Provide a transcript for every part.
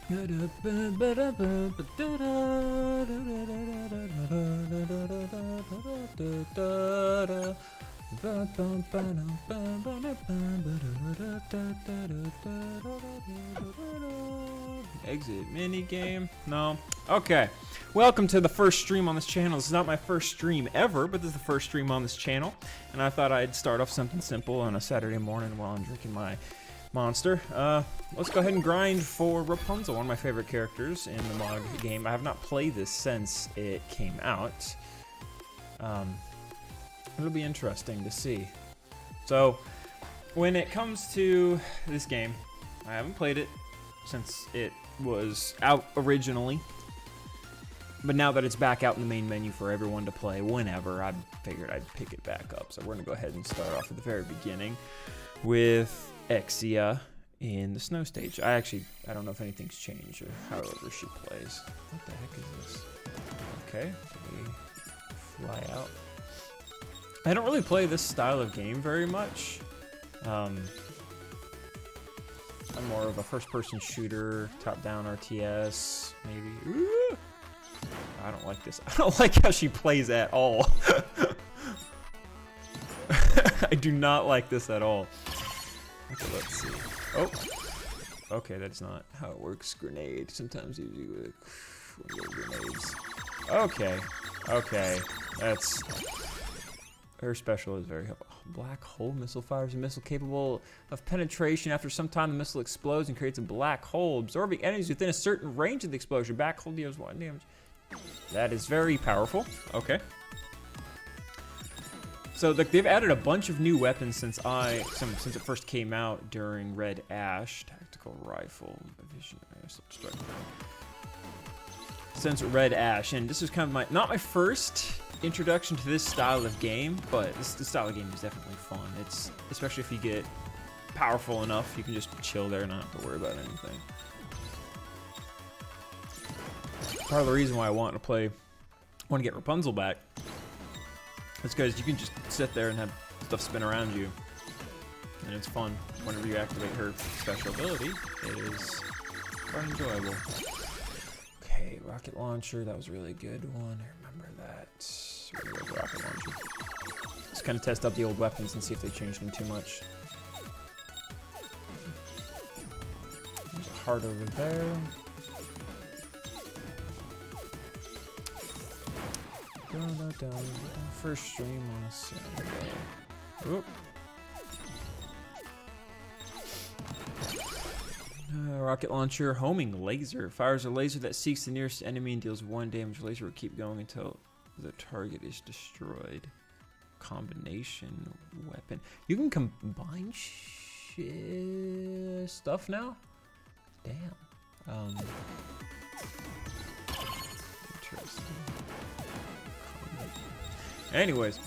Exit mini game? No. Okay. Welcome to the first stream on this channel. This is not my first stream ever, but this is the first stream on this channel. And I thought I'd start off something simple on a Saturday morning while I'm drinking my monster. Let's go ahead and grind for Rapunzel, one of my favorite characters in the MOG game. I have not played this since it came out. It'll be interesting to see. So, when it comes to this game, I haven't played it since it was out originally. But now that it's back out in the main menu for everyone to play whenever, I figured I'd pick it back up. So we're going to go ahead and start off at the very beginning with Exia in the snow stage. I don't know if anything's changed or however she plays. What the heck is this? Okay, we fly out. I don't really play this style of game very much. I'm more of a first-person shooter, top-down RTS, maybe. Ooh! I don't like this. I don't like how she plays at all. I do not like this at all. Okay, let's see. Oh! Okay, that's not how it works. Grenade. Sometimes you do grenades. Okay. Okay. That's... Her special is very helpful. Black hole missile fires a missile capable of penetration. After some time, the missile explodes and creates a black hole, absorbing enemies within a certain range of the explosion. Black hole deals 1 damage. That is very powerful. Okay. So they've added a bunch of new weapons since it first came out during Red Ash. Tactical rifle, vision, since Red Ash, and this is kind of not my first introduction to this style of game, but this style of game is definitely fun. It's especially if you get powerful enough, you can just chill there and not have to worry about anything. Part of the reason why I want to get Rapunzel back is because you can just sit there and have stuff spin around you, and it's fun. Whenever you activate her special ability, it is quite enjoyable. Okay, rocket launcher, that was a really good one. I remember that. Really good rocket launcher. Just kind of test out the old weapons and see if they changed them too much. There's a heart over there. First stream on Saturday. Oop. Rocket launcher, homing laser. Fires a laser that seeks the nearest enemy and deals 1 damage. Laser will keep going until the target is destroyed. Combination weapon. You can combine stuff now? Damn. Interesting. Anyways,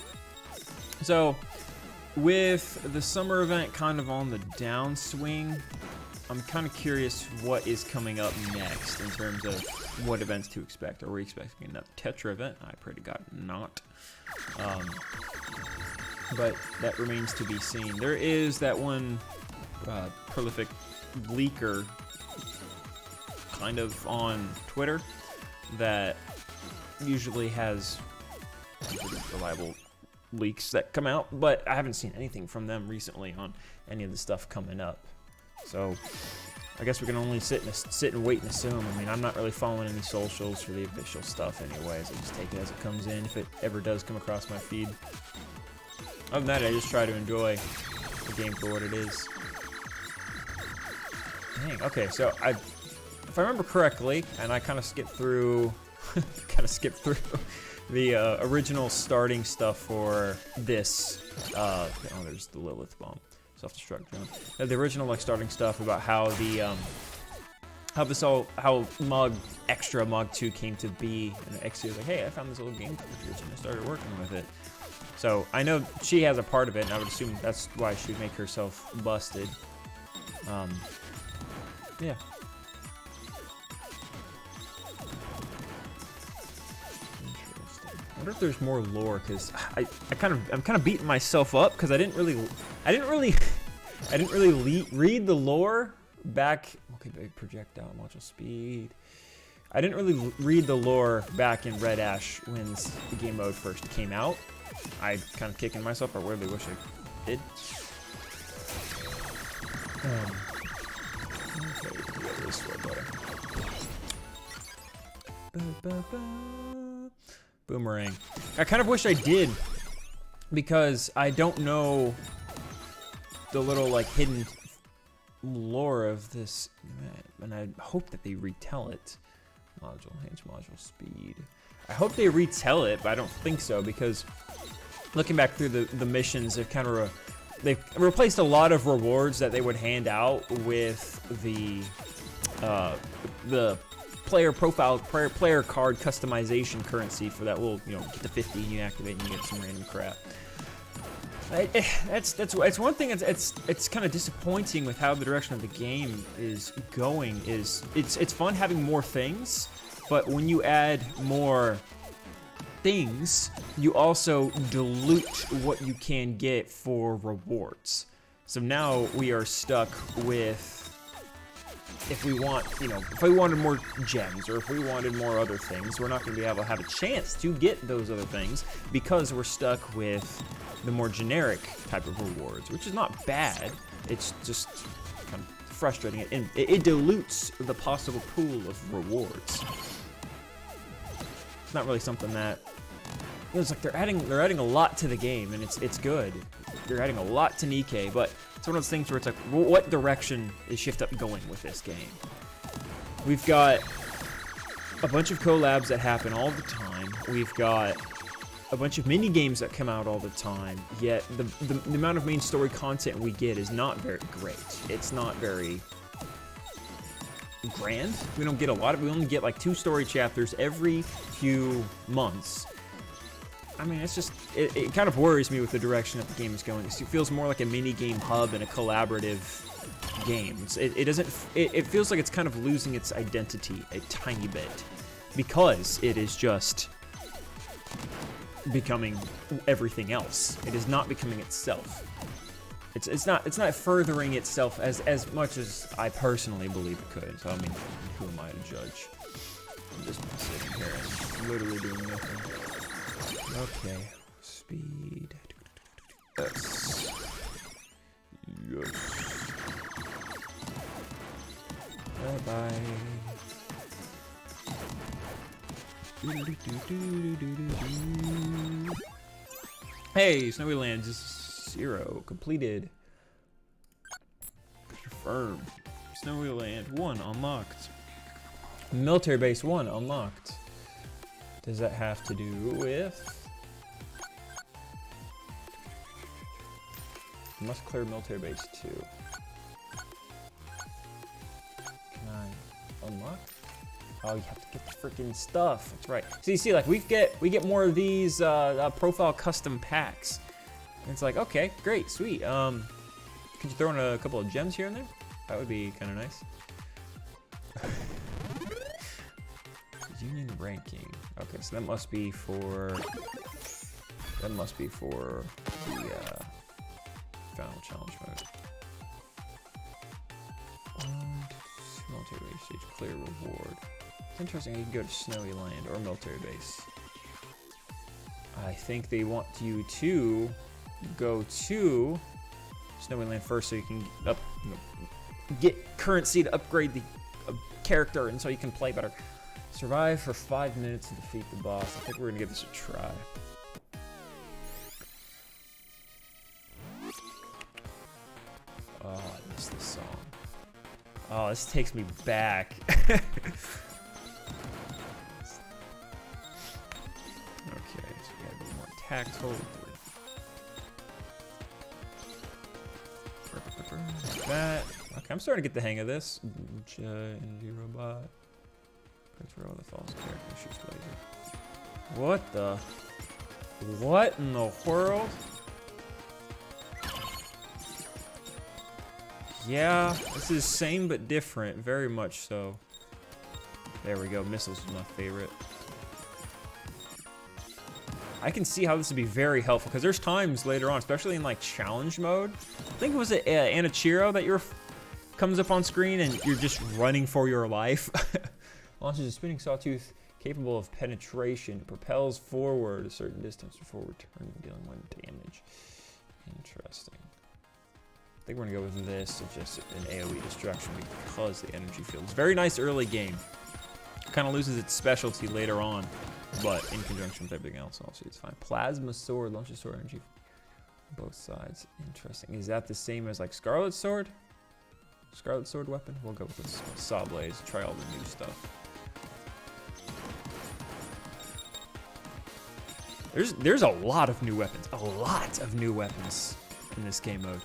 so with the summer event kind of on the downswing, I'm kind of curious what is coming up next in terms of what events to expect. Are we expecting another Tetra event? I pray to God not. But that remains to be seen. There is that one prolific leaker kind of on Twitter that usually has reliable leaks that come out, but I haven't seen anything from them recently on any of the stuff coming up. So I guess we can only sit and wait and assume. I mean, I'm not really following any socials for the official stuff anyways. I just take it as it comes in if it ever does come across my feed. Other than that, I just try to enjoy the game for what it is. Dang, okay, so if I remember correctly, and I kind of skipped through the original starting stuff for this. Oh, there's the Lilith bomb. Self-destruct drone. The original starting stuff about how the how MOG Extra MOG 2 came to be, and Exia was like, hey, I found this little game cartridge and I started working with it. So I know she has a part of it, and I would assume that's why she'd make herself busted. Yeah. I wonder if there's more lore, because I'm kind of beating myself up because I didn't really read the lore back. Okay, big projectile module speed. I didn't really read the lore back in Red Ash when the game mode first came out. I kind of kicking myself. I really wish I did. Okay, yeah, this way better. Boomerang. I kind of wish I did because I don't know the little like hidden lore of this, and I hope that they retell it. Module, range module, speed. I hope they retell it, but I don't think so because looking back through the missions, they've replaced a lot of rewards that they would hand out with the player profile, player card customization currency for that little, you know, get to 50 and you activate and you get some random crap. It's one thing. It's kind of disappointing with how the direction of the game is going. It's fun having more things, but when you add more things, you also dilute what you can get for rewards. So now we are stuck with, if we want, you know, if we wanted more gems or if we wanted more other things, we're not going to be able to have a chance to get those other things because we're stuck with the more generic type of rewards, which is not bad. It's just kind of frustrating. And it dilutes the possible pool of rewards. It's not really something that, you know, it's like they're adding a lot to the game, and it's good. They're adding a lot to Nikke, but it's one of those things where it's like, what direction is Shift Up going with this game? We've got a bunch of collabs that happen all the time. We've got a bunch of mini games that come out all the time, yet the amount of main story content we get is not very great. It's not very grand. We don't get a lot of, we only get like 2 story chapters every few months. I mean, it's just, it kind of worries me with the direction that the game is going. It feels more like a mini game hub and a collaborative game. It feels like it's kind of losing its identity a tiny bit because it is just becoming everything else. It is not becoming itself. It's not furthering itself as much as I personally believe it could. So I mean, who am I to judge? I'm just sitting here and literally doing nothing. Okay, speed. Yes. Yes. Bye bye. Hey, Snowy Land is 0 completed. Confirmed. Snowy Land 1 unlocked. Military base 1 unlocked. Does that have to do with? Must clear military base 2. Can I unlock? Oh, you have to get the freaking stuff. That's right. So you see, like we get more of these profile custom packs. And it's like, okay, great, sweet. Could you throw in a couple of gems here and there? That would be kind of nice. Union ranking. Okay, so that must be for the final challenge mode. Military base stage clear reward. It's interesting. You can go to Snowy Land or military base. I think they want you to go to Snowy Land first, so you can get currency to upgrade the character, and so you can play better. Survive for 5 minutes and defeat the boss. I think we're gonna give this a try. Oh, I missed this song. Oh, this takes me back. Okay, so we gotta be more tactile. That. Okay, I'm starting to get the hang of this. Energy robot. Control the false character shoots laser. What in the world? Yeah, this is same but different, very much so. There we go, missiles is my favorite. I can see how this would be very helpful, because there's times later on, especially in like challenge mode. I think it was Anichiro that you were comes up on screen and you're just running for your life. Launches a spinning sawtooth capable of penetration. It propels forward a certain distance before returning, dealing 1 damage. Interesting. I think we're gonna go with this as just an AoE destruction because the energy field is very nice early game. Kind of loses its specialty later on, but in conjunction with everything else, also it's fine. Plasma sword launches sword energy both sides. Interesting. Is that the same as like Scarlet Sword? Scarlet Sword weapon? We'll go with this Saw Blaze. Try all the new stuff. There's a lot of new weapons. A lot of new weapons in this game mode.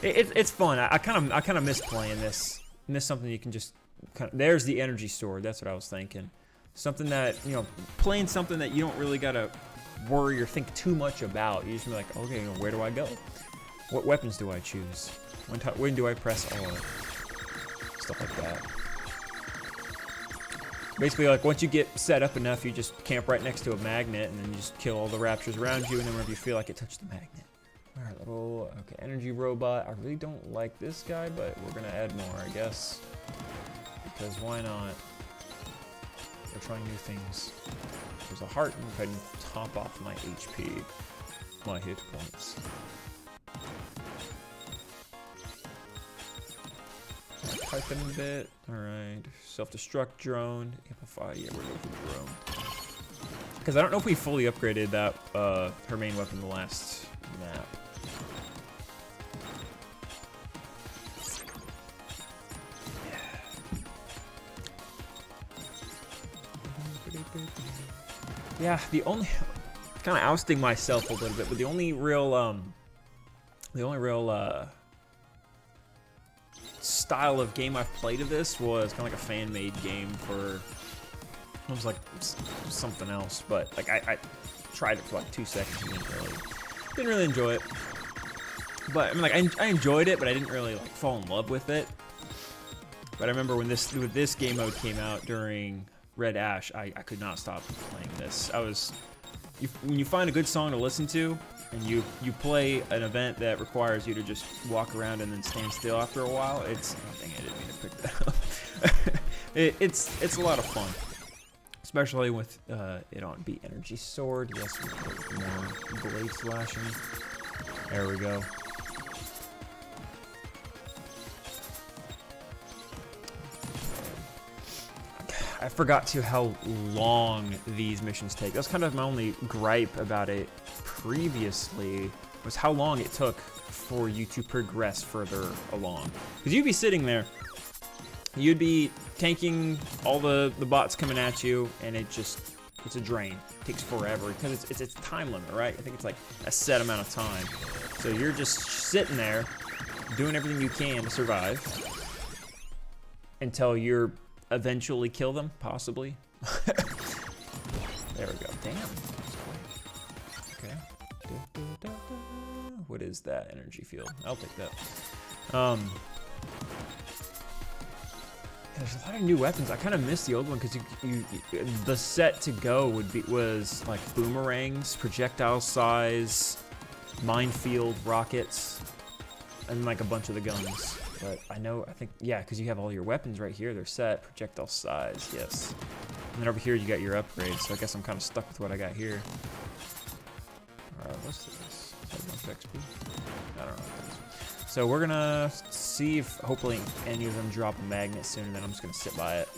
It's fun. I kind of miss playing this. Miss something you can just there's the energy sword. That's what I was thinking. Something that, you know, playing something that you don't really gotta worry or think too much about. You just be like, okay, where do I go? What weapons do I choose? When do I press R? Stuff like that. Basically, like, once you get set up enough, you just camp right next to a magnet, and then you just kill all the raptors around you, and then whenever you feel like it, touch the magnet. Alright, little, okay, energy robot. I really don't like this guy, but we're gonna add more, I guess. Because why not? We're trying new things. There's a heart, and I can top off my HP, my hit points. Type in a bit. Alright. Self-destruct drone. Amplify. Yeah, we're going for drone. Because I don't know if we fully upgraded that her main weapon the last map. Yeah, the only kind of ousting myself a little bit, but the only real style of game I've played of this was kind of like a fan-made game for, it was like something else, but like I tried it for like 2 seconds and didn't really enjoy it. But I mean, like I enjoyed it, but I didn't really like fall in love with it. But I remember when this game mode came out during Red Ash, I could not stop playing this. When you find a good song to listen to, and you play an event that requires you to just walk around and then stand still after a while, dang, I didn't mean to pick that up. It's a lot of fun, especially with it on B energy sword. Yes, we put more blade slashing. There we go. I forgot too how long these missions take. That's kind of my only gripe about it previously, was how long it took for you to progress further along. Because you'd be sitting there, you'd be tanking all the bots coming at you, and it's a drain. It takes forever because it's a time limit, right? I think it's like a set amount of time. So you're just sitting there doing everything you can to survive until you're eventually kill them, possibly. There we go. Damn. Okay. What is that energy field? I'll take that. There's a lot of new weapons. I kind of miss the old one because the set to go was like boomerangs, projectile size, minefield, rockets, and like a bunch of the guns. But I think, yeah, because you have all your weapons right here. They're set, projectile size, yes. And then over here you got your upgrades, so I guess I'm kind of stuck with what I got here. Alright, what's this? Is that XP? I don't know what that is. So we're gonna see if hopefully any of them drop a magnet soon, and then I'm just gonna sit by it.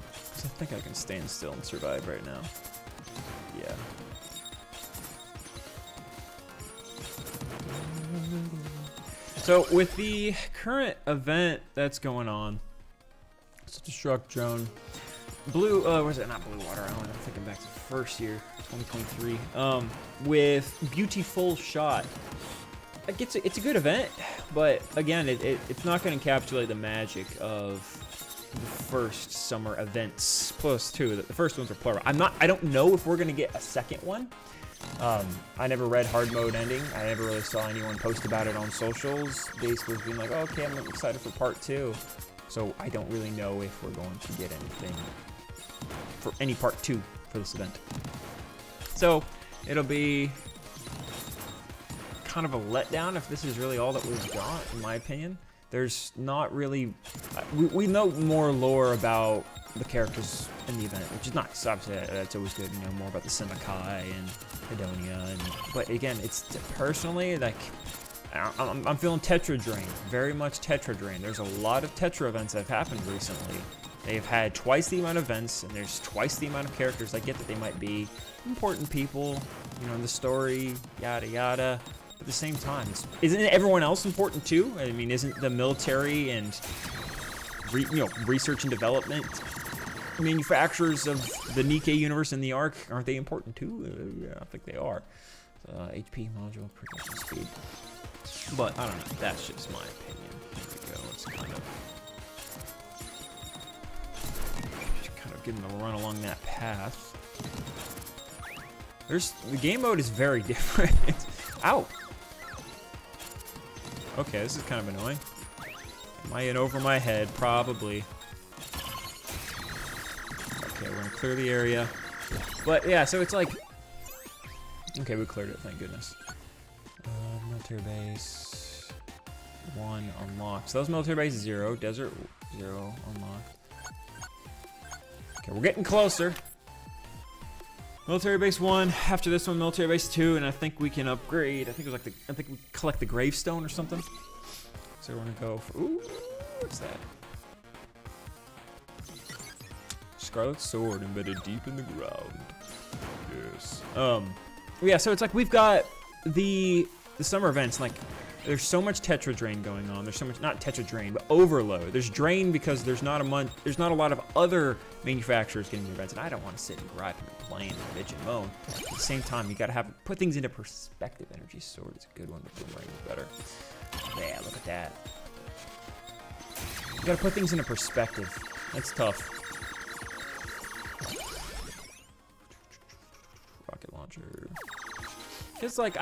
Because I think I can stand still and survive right now. Yeah. So with the current event that's going on, self-destruct drone, blue, was it not Blue Water Island? I'm thinking back to the first year, 2023. With Beautiful Shot, like it's a good event, but again, it's not going to encapsulate the magic of the first summer events. Plus, too, the first ones are plural. I don't know if we're going to get a second one. I never read hard mode ending. I never really saw anyone post about it on socials, basically being like, oh, okay, I'm excited for part 2. So I don't really know if we're going to get anything for any part 2 for this event. So it'll be kind of a letdown if this is really all that we've got, in my opinion. there's not really... we know more lore about the characters in the event, which is nice. Obviously, that's always good. You know more about the Semakai and Hedonia. But again, it's personally, like... I'm feeling Tetra Drain, very much Tetra Drain. There's a lot of Tetra events that have happened recently. They've had twice the amount of events, and there's twice the amount of characters. I get that they might be important people, you know, in the story, yada yada. But at the same time, isn't everyone else important too? I mean, isn't the military and research and development manufacturers of the Nikke universe and the Ark, aren't they important too? Yeah, I think they are. HP module production speed. But I don't know, that's just my opinion. Here we go, let's kind of give them a run along that path. The game mode is very different. Ow! Okay, this is kind of annoying. Am I in over my head? Probably. Okay, we're gonna clear the area. But yeah, so it's like... Okay, we cleared it, thank goodness. Military base 1 unlocked. So that was military base 0, desert 0 unlocked. Okay, we're getting closer. Military base 1. After this one, military base 2, and I think we can upgrade. I think it was like I think we collect the gravestone or something. So we're gonna go for. Ooh, what's that? Scarlet sword embedded deep in the ground. Yes. Yeah. So it's like we've got the summer events, like there's so much Tetra Drain going on. There's so much, not Tetra Drain, but overload. There's drain because there's not a lot of other manufacturers getting the events, and I don't want to sit and gripe and complain and bitch and moan. At the same time, you gotta put things into perspective. Energy sword is a good one, but boomerang is better. Yeah, look at that. You gotta put things into perspective. That's tough. Rocket launcher. It's like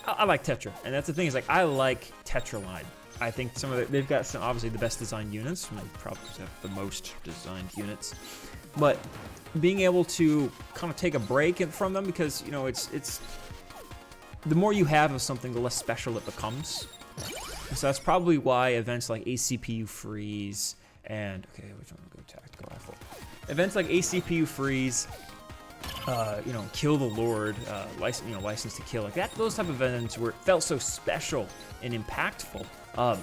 I like Tetra, and that's the thing, is like I like Tetra line. I think they've got some, obviously the best designed units, and they probably have the most designed units. But being able to kind of take a break from them, because you know it's the more you have of something, the less special it becomes. So that's probably why events like ACPU Freeze and which one to go tactical rifle? Events like ACPU Freeze. Kill the Lord, License to Kill, like that. Those type of events felt so special and impactful.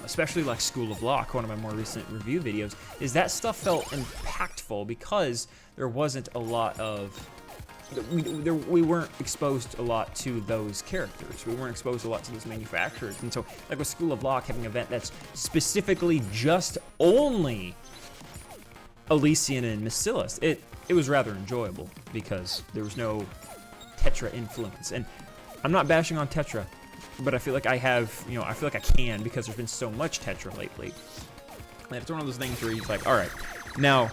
Especially like School of Lock, one of my more recent review videos, is that stuff felt impactful because there wasn't a lot of, we weren't exposed a lot to those characters. We weren't exposed a lot to those manufacturers, and so like with School of Lock having an event that's specifically just only Elysian and Miscellus, it was rather enjoyable because there was no Tetra influence. And I'm not bashing on Tetra, but I feel like I have, I feel like I can, because there's been so much Tetra lately. And it's one of those things where he's like, all right, now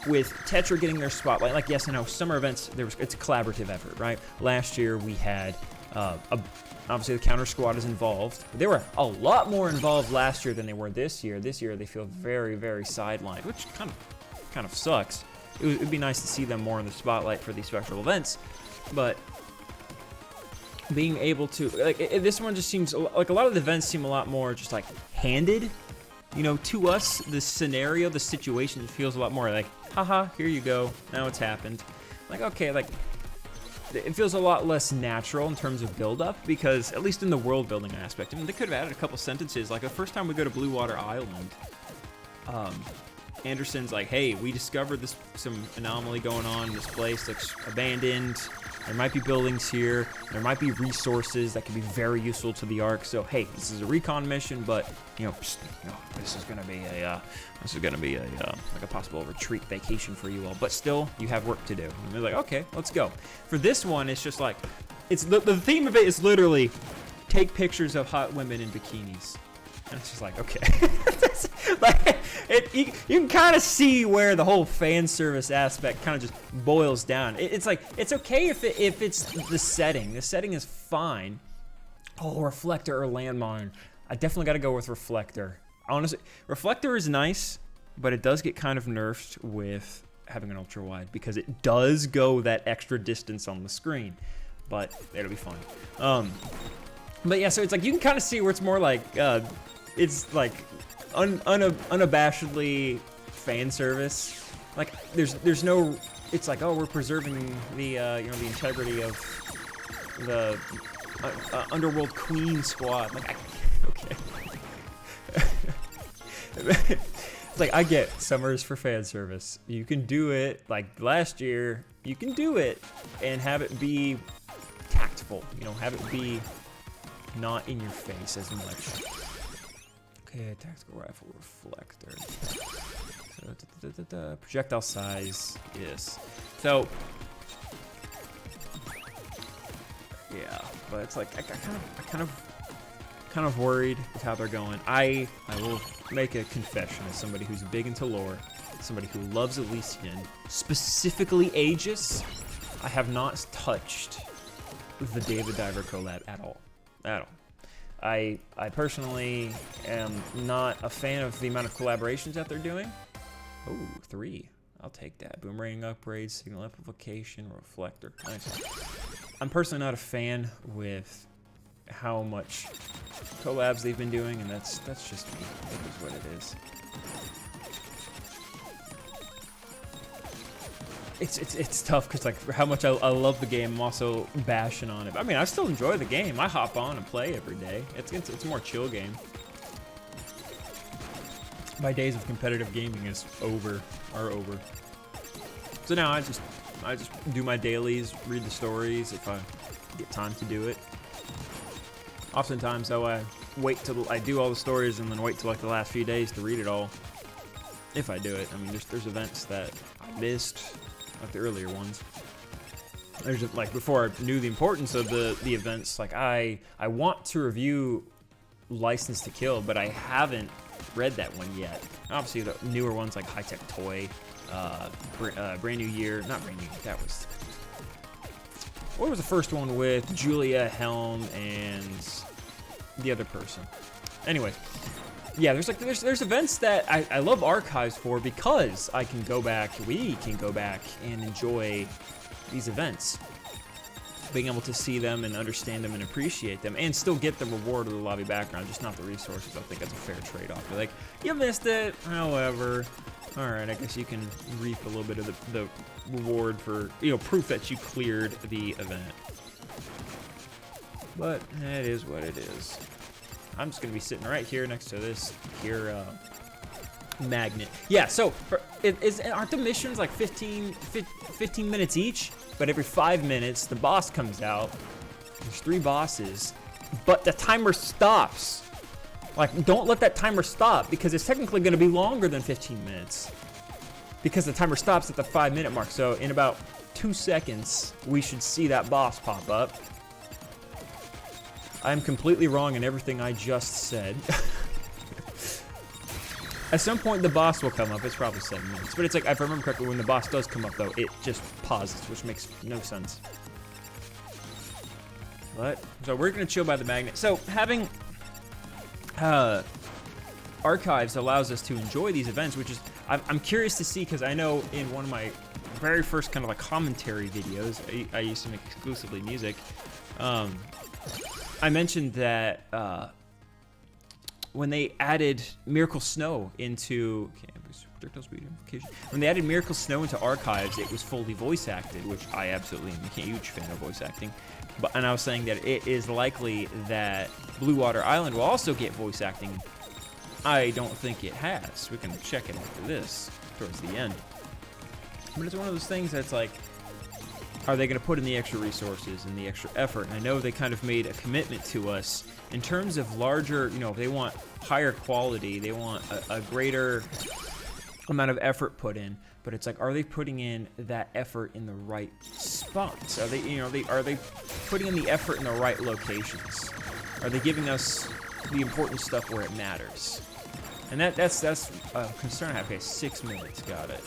with Tetra getting their spotlight, like yes, I know summer events, it's a collaborative effort, right? Last year we had obviously the counter squad is involved. They were a lot more involved last year than they were this year. This year they feel very, very sidelined, which kind of sucks. It'd be nice to see them more in the spotlight for these special events, but being able to, like, this one just seems like a lot of the events seem a lot more just like handed, to us. The scenario, the situation feels a lot more like, haha, here you go, now it's happened. Like, okay, like it feels a lot less natural in terms of build-up, because at least in the world building aspect, I mean, they could have added a couple sentences, like the first time we go to Blue Water Island, Anderson's like, hey, we discovered some anomaly going on in this place, looks abandoned. There might be buildings here. There might be resources that could be very useful to the Ark. So hey, this is a recon mission, but this is gonna be like a possible retreat vacation for you all. But still, you have work to do. And they're like, okay, let's go. For this one, it's just like, it's the theme of it is literally take pictures of hot women in bikinis. And it's just like, okay. Like, you can kind of see where the whole fan service aspect kind of just boils down. It's like, it's okay if it's the setting. The setting is fine. Oh, Reflector or Landmine. I definitely got to go with Reflector. Honestly, Reflector is nice, but it does get kind of nerfed with having an ultra wide, because it does go that extra distance on the screen. But it'll be fine. But yeah, so it's like you can kind of see where it's more like it's like unabashedly fan service. Like there's no, it's like, oh, we're preserving the you know, the integrity of the Underworld Queen squad. Like, okay. It's like, I get summers for fan service. You can do it like last year. You can do it and have it be tactful. You know, have it be not in your face as much. Okay, tactical rifle reflector. So, projectile size, yes. So, yeah, but it's like I kind of worried with how they're going. I will make a confession as somebody who's big into lore, somebody who loves Elysian, specifically Aegis. I have not touched the David Diver collab at all. At all. I personally am not a fan of the amount of collaborations that they're doing. Oh, 3. I'll take that. Boomerang upgrades, signal amplification, reflector. Nice. I'm personally not a fan with how much collabs they've been doing, and that's just me. It is what it is. It's tough because like how much I love the game, I'm also bashing on it. I mean, I still enjoy the game. I hop on and play every day. It's a more chill game. My days of competitive gaming are over. So now I just do my dailies, read the stories if I get time to do it. Oftentimes though, I wait till I do all the stories and then wait till like the last few days to read it all. If I do it. I mean, there's events that I missed, like the earlier ones. There's just, like, before I knew the importance of the events, like I want to review License to Kill, but I haven't read that one yet. Obviously the newer ones like High Tech Toy, Brand New Year, not Brand New Year, that was, what was the first one with Julia, Helm, and the other person? Anyway, yeah, there's events that I love archives for because we can go back and enjoy these events. Being able to see them and understand them and appreciate them and still get the reward of the lobby background, just not the resources. I think that's a fair trade-off. You're like, you missed it, however, alright, I guess you can reap a little bit of the reward for, you know, proof that you cleared the event. But it is what it is. I'm just gonna be sitting right here next to this here magnet. Yeah, so aren't the missions like 15 minutes each? But every 5 minutes the boss comes out. There's 3 bosses, but the timer stops. Like, don't let that timer stop because it's technically gonna be longer than 15 minutes. Because the timer stops at the 5-minute mark. So in about 2 seconds, we should see that boss pop up. I'm completely wrong in everything I just said. At some point, the boss will come up. It's probably 7 minutes. But it's like, if I remember correctly, when the boss does come up, though, it just pauses, which makes no sense. But, so we're going to chill by the magnet. So, having archives allows us to enjoy these events, which is, I'm curious to see, because I know in one of my very first kind of like commentary videos, I used to make exclusively music, I mentioned that when they added Miracle Snow into projectile speed amplification, when they added Miracle Snow into archives, it was fully voice acted, which I absolutely am a huge fan of voice acting. And I was saying that it is likely that Blue Water Island will also get voice acting. I don't think it has. We can check it after this, towards the end. But it's one of those things that's like, are they going to put in the extra resources and the extra effort? And I know they kind of made a commitment to us in terms of larger, you know, they want higher quality, they want a greater amount of effort put in, but it's like, are they putting in that effort in the right spots? Are they, you know, are they putting in the effort in the right locations? Are they giving us the important stuff where it matters? And that's a concern I have. Okay, 6 minutes, got it.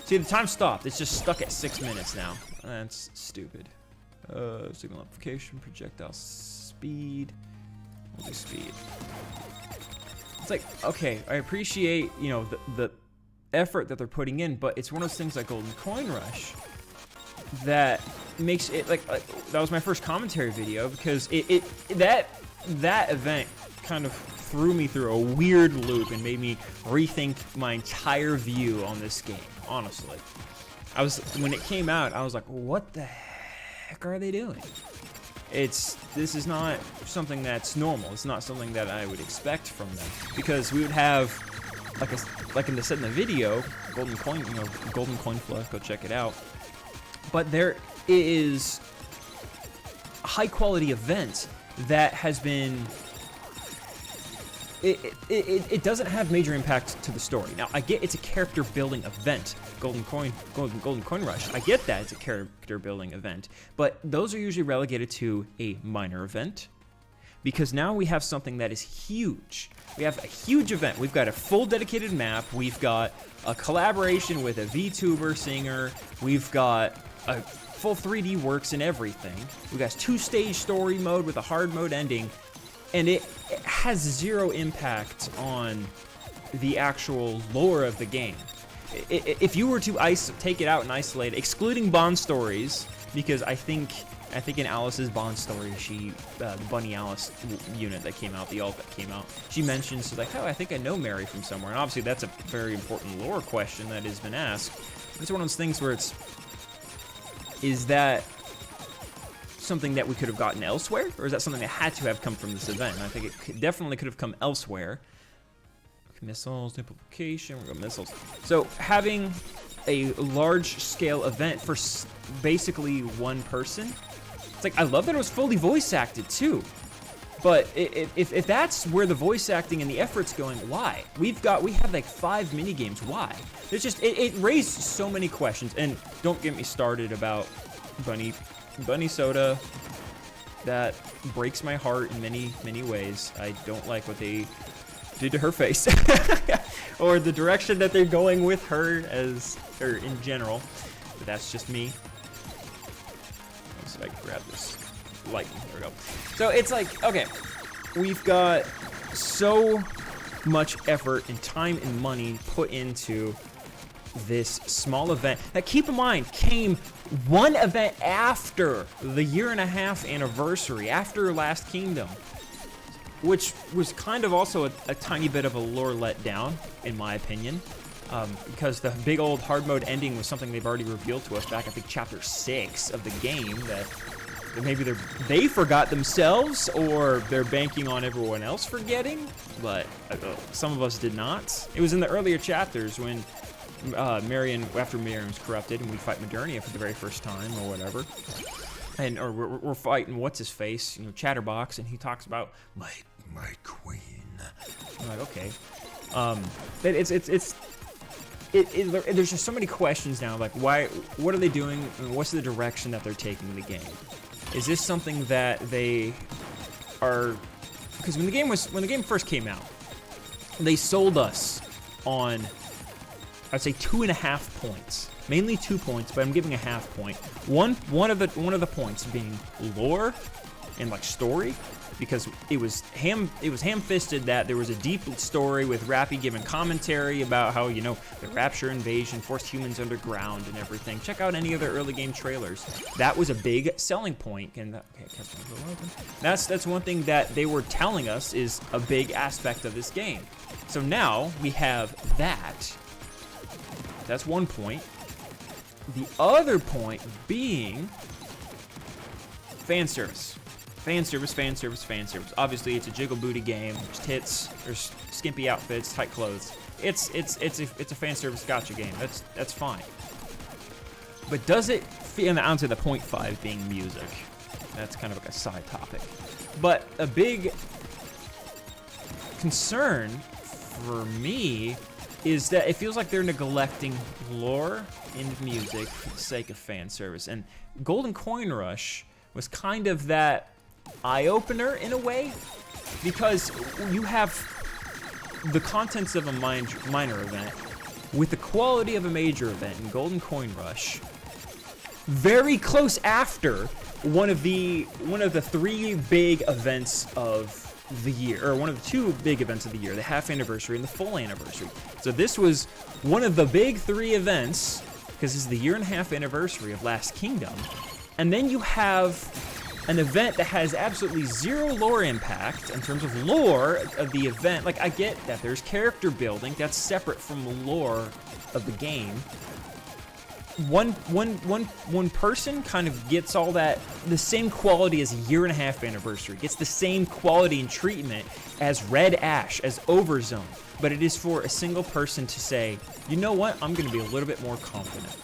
See, the time stopped. It's just stuck at 6 minutes now. That's stupid. Signal amplification, projectile speed. We'll do speed. It's like, okay, I appreciate, you know, the effort that they're putting in, but it's one of those things like Golden Coin Rush that makes it like that was my first commentary video because that event kind of threw me through a weird loop and made me rethink my entire view on this game, honestly. When it came out, I was like, what the heck are they doing? This is not something that's normal. It's not something that I would expect from them, because we would have, like in the video, Golden Coin Flush, go check it out. But there is a high quality event that has been. It doesn't have major impact to the story. Now, I get it's a character building event, Golden Coin Rush. I get that it's a character building event, but those are usually relegated to a minor event, because now we have something that is huge. We have a huge event. We've got a full dedicated map. We've got a collaboration with a VTuber singer. We've got a full 3D works and everything. We've got 2-stage story mode with a hard mode ending. And it has zero impact on the actual lore of the game. If you were to take it out and isolate it, excluding Bond stories, because I think in Alice's Bond story, the Bunny Alice unit that came out, the alt that came out, she mentions, she's like, oh, I think I know Mary from somewhere. And obviously that's a very important lore question that has been asked. It's one of those things where is that something that we could have gotten elsewhere, or is that something that had to have come from this event? And I think it definitely could have come elsewhere. Missiles, duplication, we got missiles. So having a large-scale event for basically one person, it's like, I love that it was fully voice acted too. But if that's where the voice acting and the effort's going, why? We have like 5 mini games. Why? There's just it raised so many questions. And don't get me started about Bunny Soda. That breaks my heart in many ways. I don't like what they did to her face, or the direction that they're going with her or in general. But that's just me. Let's see if I can grab this lightning. There we go. So it's like, okay, we've got so much effort and time and money put into this small event that, keep in mind, came one event after the 1.5-year anniversary, after Last Kingdom, which was kind of also a tiny bit of a lore letdown, in my opinion, because the big old hard mode ending was something they've already revealed to us back, I think, chapter 6 of the game, that maybe they forgot themselves, or they're banking on everyone else forgetting, but some of us did not. It was in the earlier chapters when after Marion was corrupted, and we fight Modernia for the very first time, or whatever, or we're fighting what's his face, Chatterbox, and he talks about my queen. I'm like, okay, there's just so many questions now, like what are they doing, and what's the direction that they're taking the game? Is this something that they are? Because when the game first came out, they sold us on, I'd say, 2.5 points, mainly 2 points, but I'm giving a half point. One of the points being lore and like story, because it was ham-fisted that there was a deep story with Rappy giving commentary about how the Rapture invasion forced humans underground and everything. Check out any of their early game trailers. That was a big selling point, and that's one thing that they were telling us is a big aspect of this game. So now we have that. That's one point. The other point being fan service. Fan service. Obviously, it's a jiggle booty game. There's tits, there's skimpy outfits, tight clothes. It's a fan service gotcha game. That's fine. But does it fit? And onto the point 5 being music. That's kind of like a side topic. But a big concern for me is that it feels like they're neglecting lore and music for the sake of fan service. And Golden Coin Rush was kind of that eye-opener in a way, because you have the contents of a minor event with the quality of a major event in Golden Coin Rush, very close after one of the 3 big events of the year, or one of the 2 big events of the year, the half anniversary and the full anniversary. So this was one of the big 3 events, because this is the 1.5-year anniversary of Last Kingdom. And then you have an event that has absolutely zero lore impact in terms of lore of the event. Like, I get that there's character building that's separate from the lore of the game. One person kind of gets all that, the same quality as a 1.5 year anniversary, gets the same quality and treatment as Red Ash, as Overzone, but it is for a single person to say, you know what, I'm going to be a little bit more confident.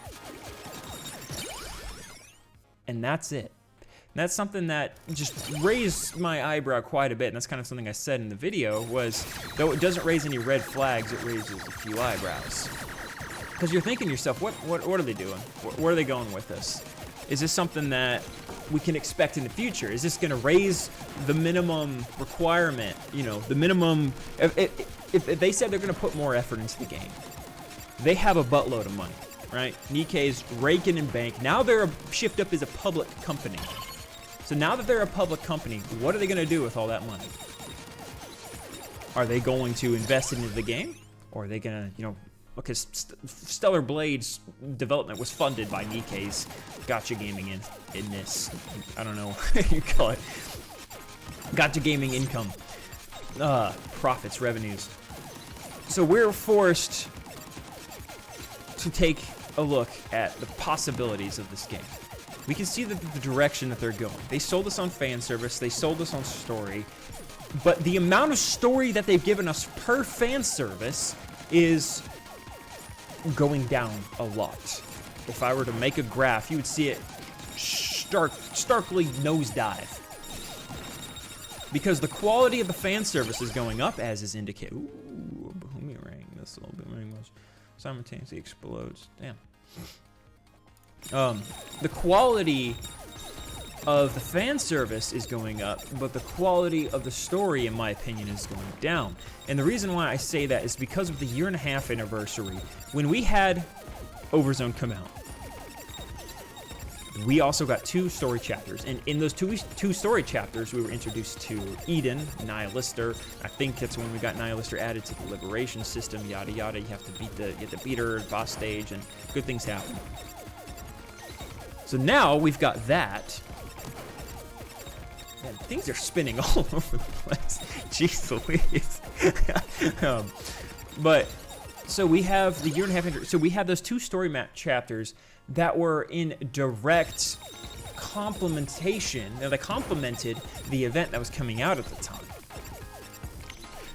And that's it. And that's something that just raised my eyebrow quite a bit, and that's kind of something I said in the video, was, though it doesn't raise any red flags, it raises a few eyebrows. Because you're thinking to yourself, what are they doing? Where are they going with this? Is this something that we can expect in the future? Is this going to raise the minimum requirement? You know, the minimum. If they said they're going to put more effort into the game, they have a buttload of money, right? Nikke's raking in bank. Now they're shift up as a public company. So now that they're a public company, what are they going to do with all that money? Are they going to invest it into the game, or are they going to, you know? Because Stellar Blade's development was funded by Nikke's Gotcha Gaming in this, I don't know what you call it, Gotcha Gaming income, profits, revenues. So we're forced to take a look at the possibilities of this game. We can see the direction that they're going. They sold us on fan service, they sold us on story, but the amount of story that they've given us per fan service is going down a lot. If I were to make a graph, you would see it starkly nosedive. Because the quality of the fan service is going up, as is indicated. Ooh, boomerang. This little boomerang simultaneously explodes. Damn. The quality of the fan service is going up, but the quality of the story, in my opinion, is going down. And the reason why I say that is because of the 1.5 year anniversary. When we had Overzone come out, we also got 2 story chapters, and in those two story chapters, we were introduced to Eden, Nihilister. I think that's when we got Nihilister added to the liberation system. Yada yada. You have to beat her boss stage, and good things happen. So now we've got that. Man, things are spinning all over the place. Jeez Louise. But so we have the 1.5 year. So we have those 2 story map chapters that were in direct complementation. Now, they complemented the event that was coming out at the time,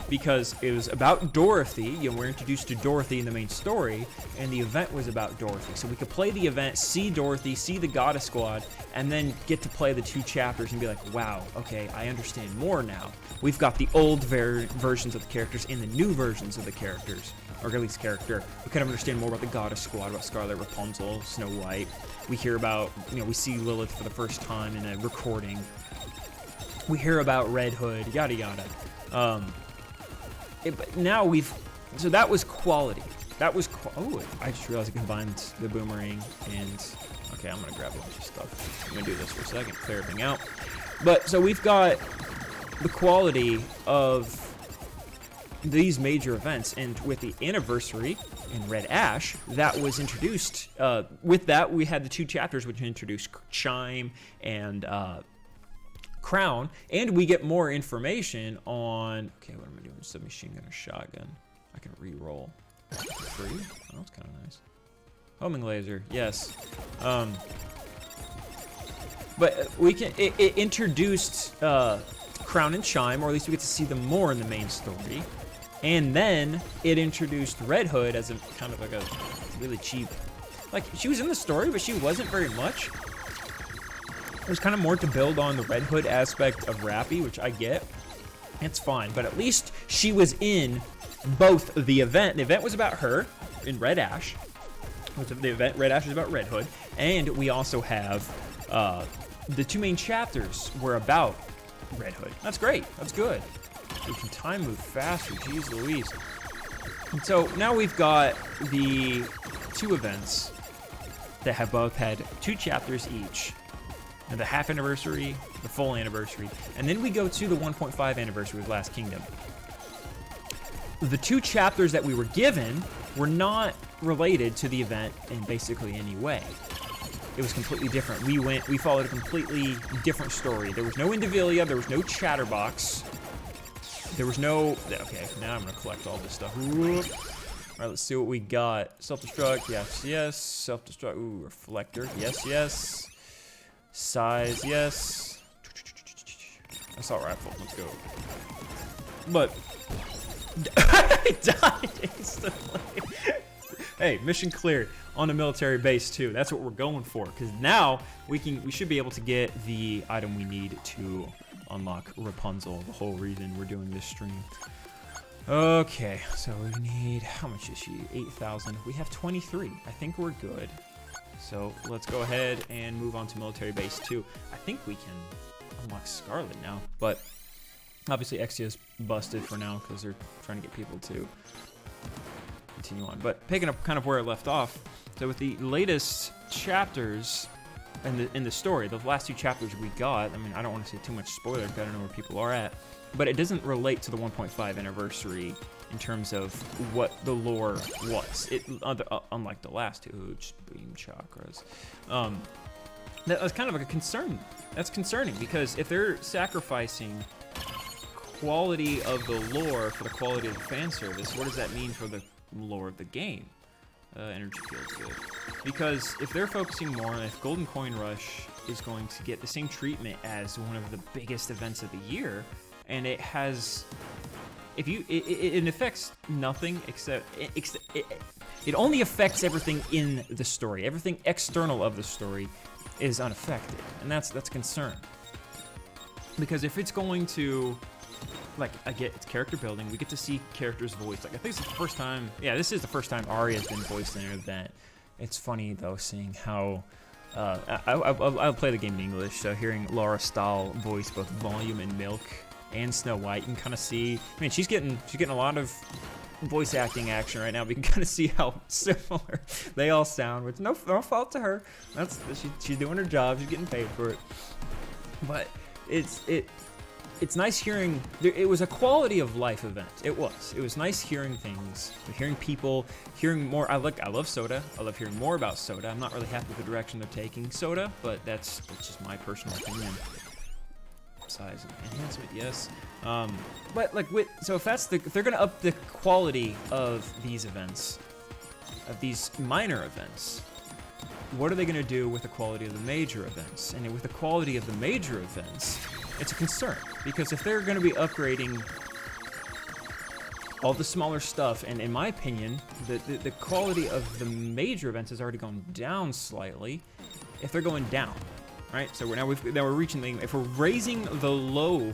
because it was about Dorothy. You know, we're introduced to Dorothy in the main story, and the event was about Dorothy. So we could play the event, see Dorothy, see the Goddess Squad, and then get to play the 2 chapters and be like, wow, okay, I understand more now. We've got the old versions of the characters and the new versions of the characters, or at least character. We kind of understand more about the Goddess Squad, about Scarlet, Rapunzel, Snow White. We hear about, you know, we see Lilith for the first time in a recording. We hear about Red Hood, yada yada. But now so that was quality. That was, oh, I just realized I combined the boomerang and, okay, I'm gonna grab a bunch of stuff. I'm gonna do this for a second, clear everything out. But, so we've got the quality of these major events, and with the anniversary in Red Ash, that was introduced, with that, we had the 2 chapters which introduced Chime and, Crown, and we get more information on, okay, what am I doing? Submachine gun or shotgun? I can re-roll. Free? Oh, that's kind of nice. Homing laser, yes. But we can, it introduced Crown and Chime, or at least we get to see them more in the main story. And then it introduced Red Hood as a kind of like a really cheap, like, she was in the story, but she wasn't very much. There's kind of more to build on the Red Hood aspect of Rappy, which I get. It's fine, but at least she was in both the event. The event was about her in Red Ash. The event Red Ash is about Red Hood, and we also have the 2 main chapters were about Red Hood. That's great. That's good. We can time move faster. Jeez Louise. And so now we've got the 2 events that have both had 2 chapters each. And the half anniversary, the full anniversary, and then we go to the 1.5 anniversary of Last Kingdom. The 2 chapters that we were given were not related to the event in basically any way. it was completely different. We followed a completely different story. There was no Indivilia, there was no Chatterbox. There was no, okay, now I'm gonna collect all this stuff. All right, let's see what we got. Self-destruct, yes, yes. Self-destruct, ooh, reflector, yes, yes. Size, yes. Assault rifle, let's go. But, I died instantly. Hey, mission cleared on a military base too. That's what we're going for, because now we should be able to get the item we need to unlock Rapunzel, the whole reason we're doing this stream. Okay, so we need, how much is she? 8,000. We have 23. I think we're good. So let's go ahead and move on to military base 2. I think we can unlock Scarlet now, but obviously Exia's busted for now because they're trying to get people to continue on. But picking up kind of where I left off, so with the latest chapters in the story, the last 2 chapters we got, I mean, I don't want to say too much spoiler because I don't know where people are at, but it doesn't relate to the 1.5 anniversary in terms of what the lore was. Unlike the last 2, just beam chakras. That was kind of like a concern. That's concerning because if they're sacrificing quality of the lore for the quality of the fan service, what does that mean for the lore of the game? Energy feels good. Because if they're focusing more, if Golden Coin Rush is going to get the same treatment as one of the biggest events of the year, and it has, it affects nothing except, it only affects everything in the story. Everything external of the story is unaffected, and that's a concern. Because if it's going to, like, it's character building. We get to see characters voiced. Like, I think it's the first time, yeah, this is the first time Arya's been voiced in an event. It's funny, though, seeing how, I'll play the game in English, so hearing Laura Stahl voice both Volume and Milk and Snow White, you can kind of see, I mean, she's getting a lot of voice acting action right now, but you can kind of see how similar they all sound, which no fault to her. She's doing her job, she's getting paid for it. But it's nice hearing, it was a quality of life event. It was nice hearing things, hearing people, hearing more. I love Soda. I love hearing more about Soda. I'm not really happy with the direction they're taking Soda, but that's just my personal opinion. Size enhancement, yes. But like so if they're gonna up the quality of these events, of these minor events, what are they gonna do with the quality of the major events? And with the quality of the major events, it's a concern, because if they're going to be upgrading all the smaller stuff, and in my opinion, the quality of the major events has already gone down slightly. If they're going down, right? So now we're reaching the, if we're raising the low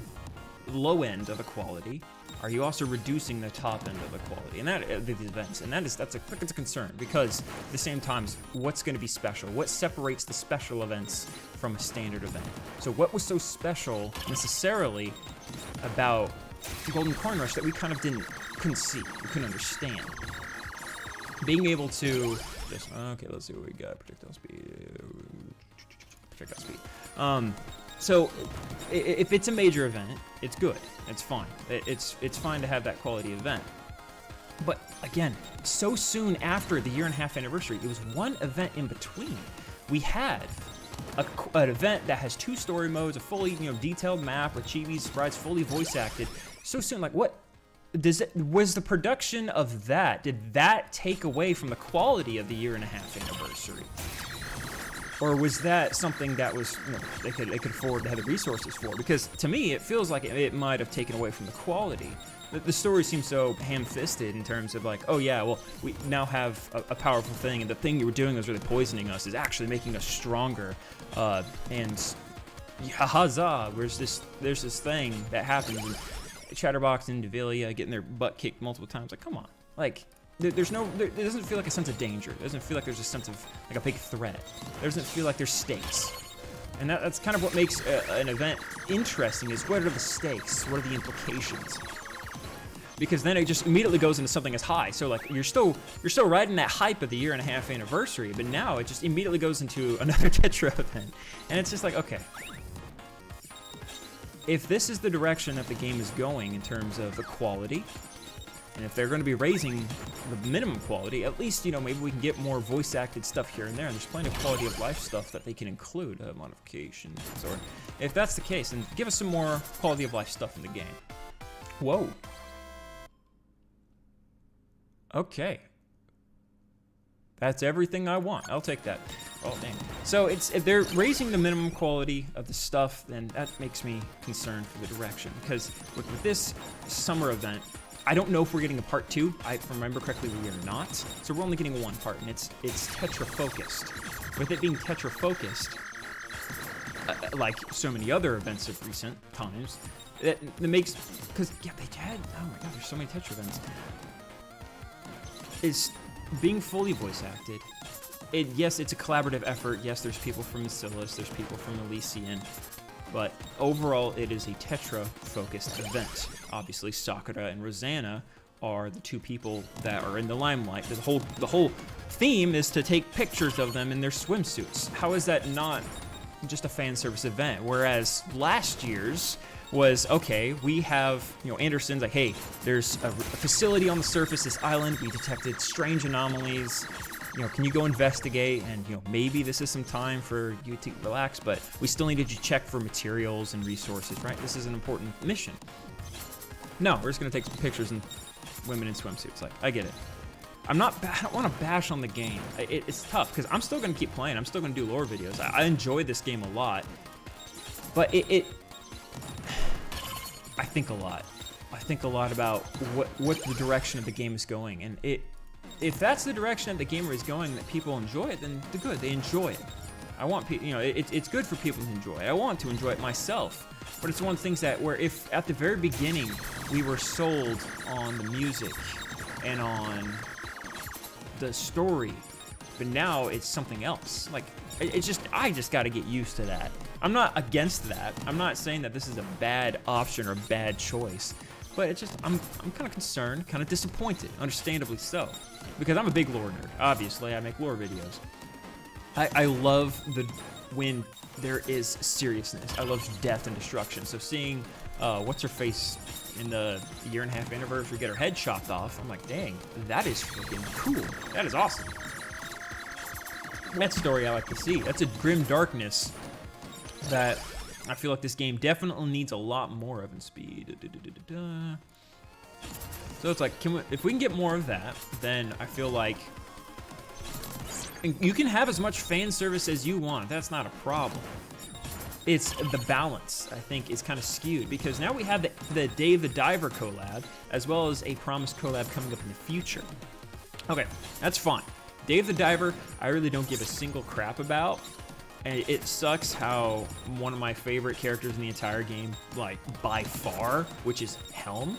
end of the quality, are you also reducing the top end of the quality? And that these events, and that's a concern, because at the same time, what's going to be special? What separates the special events from a standard event? So what was so special necessarily about Golden Coin Rush that we kind of couldn't see, we couldn't understand? Being able to just, okay, let's see what we got. Projectile speed. So if it's a major event, it's good. It's fine. It's fine to have that quality event. But again, so soon after the 1.5-year anniversary, it was one event in between. We had an event that has 2 story modes, a fully detailed map with chibi sprites, fully voice acted. So soon, like what? Was the production of that? Did that take away from the quality of the 1.5-year anniversary? Or was that something that was, they could afford to have the resources for? Because to me, it feels like it might have taken away from the quality. The story seems so ham-fisted in terms of like, oh yeah, well, we now have a powerful thing, and the thing you were doing that was really poisoning us is actually making us stronger. And huzzah, there's this thing that happens, and Chatterbox and Indivilia getting their butt kicked multiple times. Like, come on, like. It doesn't feel like a sense of danger. It doesn't feel like there's a sense of like a big threat. It doesn't feel like there's stakes. And that's kind of what makes an event interesting, is what are the stakes? What are the implications? Because then it just immediately goes into something as high. So like you're still riding that hype of the 1.5-year anniversary, but now it just immediately goes into another Tetra event. And it's just like, okay. If this is the direction that the game is going in terms of the quality, And if they're going to be raising the minimum quality, at least, you know, maybe we can get more voice-acted stuff here and there. And there's plenty of quality of life stuff that they can include, modifications. Or if that's the case, then give us some more quality of life stuff in the game. Whoa. Okay. That's everything I want. I'll take that. Oh, dang. So if they're raising the minimum quality of the stuff, then that makes me concerned for the direction. Because with this summer event, I don't know if we're getting a part 2. If I remember correctly, we are not. So we're only getting one part, and it's Tetra-focused. With it being Tetra-focused, like so many other events of recent times, it makes... Because, yeah, they had... Oh my god, there's so many Tetra events. Is being fully voice-acted. Yes, it's a collaborative effort. Yes, there's people from Bacillus, there's people from Elysian. But overall, it is a Tetra-focused event. Obviously, Sakura and Rosanna are the two people that are in the limelight. The whole theme is to take pictures of them in their swimsuits. How is that not just a fan service event? Whereas last year's was, okay, we have, you know, Anderson's like, hey, there's a facility on the surface, this island, we detected strange anomalies. You know, can you go investigate? And, you know, maybe this is some time for you to relax, but we still needed you to check for materials and resources, right? This is an important mission. No, we're just gonna take some pictures and women in swimsuits. Like, I get it. I don't want to bash on the game. It's tough because I'm still gonna keep playing. I'm still gonna do lore videos. I enjoy this game a lot, but I think a lot. I think a lot about what the direction of the game is going, and if that's the direction that the gamer is going, that people enjoy it, then they're good. They enjoy it. I want people, you know, it's good for people to enjoy it. I want to enjoy it myself, but it's one of the things that where if at the very beginning we were sold on the music and on the story, but now it's something else. Like I just got to get used to that. I'm not against that. I'm not saying that this is a bad option or bad choice, but it's just I'm kind of concerned, kind of disappointed, understandably so, because I'm a big lore nerd. Obviously, I make lore videos. I love when there is seriousness. I love death and destruction. So seeing what's her face in the 1.5 year anniversary get her head chopped off, I'm like, dang, that is freaking cool. That is awesome. That's a story I like to see. That's a grim darkness that I feel like this game definitely needs a lot more of in speed. So it's like, if we can get more of that, then I feel like you can have as much fan service as you want. That's not a problem. It's the balance, I think, is kind of skewed because now we have the Dave the Diver collab as well as a promised collab coming up in the future. Okay, that's fine. Dave the Diver, I really don't give a single crap about. And it sucks how one of my favorite characters in the entire game, like by far, which is Helm,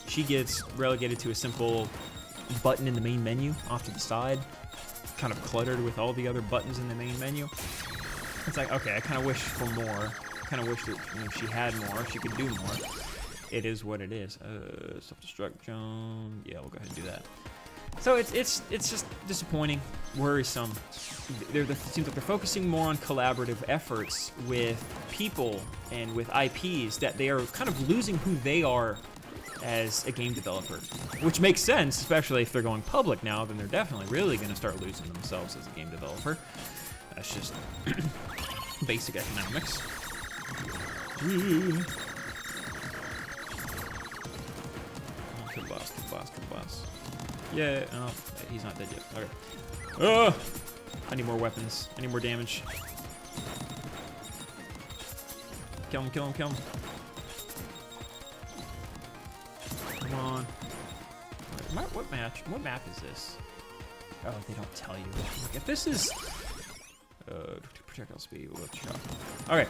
she gets relegated to a simple button in the main menu off to the side, kind of cluttered with all the other buttons in the main menu. It's like, okay, I kind of wish for more. Kind of wish that, you know, she had more, she could do more. It is what it is. Self-destruct Joan. Yeah, we'll go ahead and do that. So it's just disappointing, worrisome. It seems like they're focusing more on collaborative efforts with people and with IPs that they are kind of losing who they are as a game developer, which makes sense, especially if they're going public now. Then they're definitely really going to start losing themselves as a game developer. That's just basic economics. Kill boss, kill boss, kill boss. Yeah, oh, he's not dead yet. Okay. I need more weapons. I need more damage. Kill him, kill him, kill him. Come on. What map is this? Oh, they don't tell you. Look, if this is projectile speed, let's shot. Okay.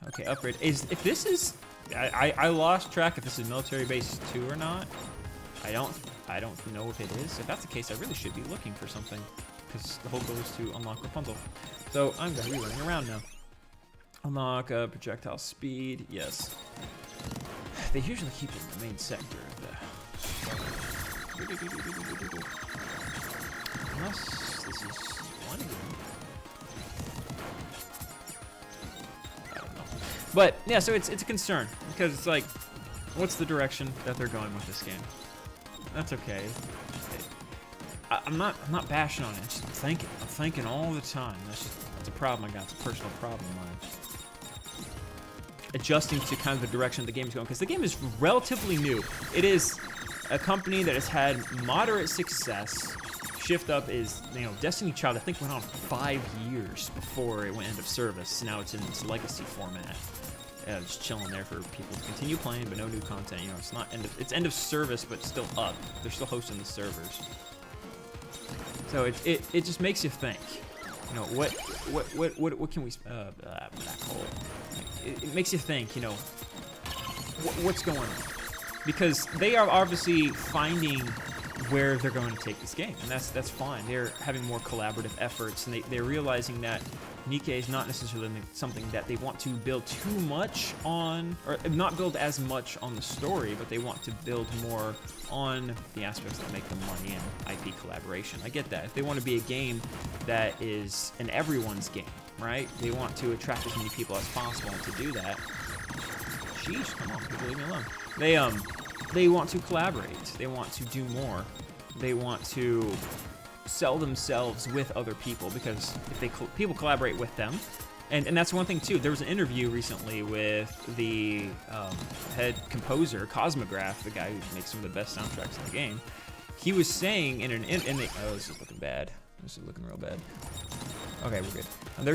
Okay, upgrade. If this is, I lost track if this is military base 2 or not. I don't know if it is. If that's the case, I really should be looking for something, because the whole goal is to unlock Rapunzel. So I'm gonna be running around now. Unlock projectile speed. Yes. They usually keep it in the main sector of the. Unless this is one room. I don't know. But yeah, so it's a concern because it's like, what's the direction that they're going with this game? That's okay. I'm not bashing on it. Just I'm thinking all the time. That's a problem I got. It's a personal problem of mine. Adjusting to kind of the direction the game is going, because the game is relatively new. It is a company that has had moderate success. Shift Up is, Destiny Child, I think went on 5 years before it went end of service. Now it's in its legacy format. Just chilling there for people to continue playing, but no new content. It's not it's end of service, but still up. They're still hosting the servers. So it just makes you think. What can we black hole? It makes you think. What's going on? Because they are obviously finding where they're going to take this game, and that's fine. They're having more collaborative efforts, and they're realizing that Nikke is not necessarily something that they want to build too much on, or not build as much on the story, but they want to build more on the aspects that make them money and IP collaboration. I get that. If they want to be a game that is an everyone's game, right? They want to attract as many people as possible, and to do that, sheesh, come on, people leave me alone. They want to collaborate. They want to do more. They want to sell themselves with other people, because if people collaborate with them, and that's one thing too. There was an interview recently with the head composer, Cosmograph, the guy who makes some of the best soundtracks in the game. He was saying oh, this is looking bad. This is looking real bad. Okay, we're good.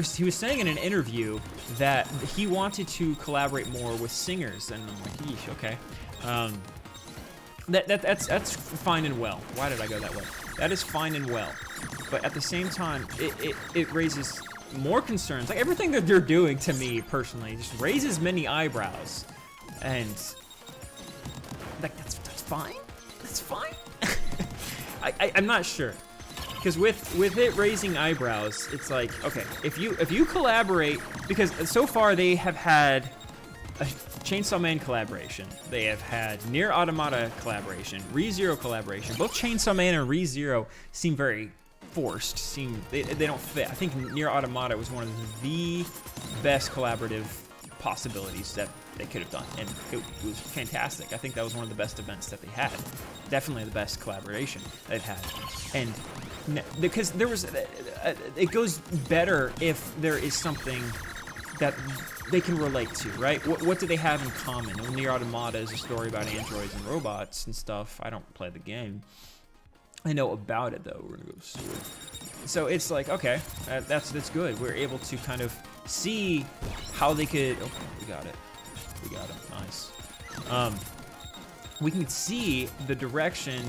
He was saying in an interview that he wanted to collaborate more with singers, and I'm like, yeesh, okay. That's fine and well. Why did I go that way? That is fine and well, but at the same time, it raises more concerns. Like, everything that they're doing, to me personally, just raises many eyebrows, and like that's fine. That's fine. I'm not sure, because with it raising eyebrows, it's like, okay, if you collaborate, because so far they have had a Chainsaw Man collaboration, they have had Nier Automata collaboration, ReZero collaboration. Both Chainsaw Man and ReZero seem very forced. They don't fit. I think Nier Automata was one of the best collaborative possibilities that they could have done, and it was fantastic. I think that was one of the best events that they had. Definitely the best collaboration they've had, and because there was, it goes better if there is something that they can relate to, right? What do they have in common? Well, Nier Automata is a story about androids and robots and stuff. I don't play the game. I know about it though. We're gonna go see it. So it's like, okay, that's good. We're able to kind of see how they could. Oh, we got it. Nice. We can see the direction,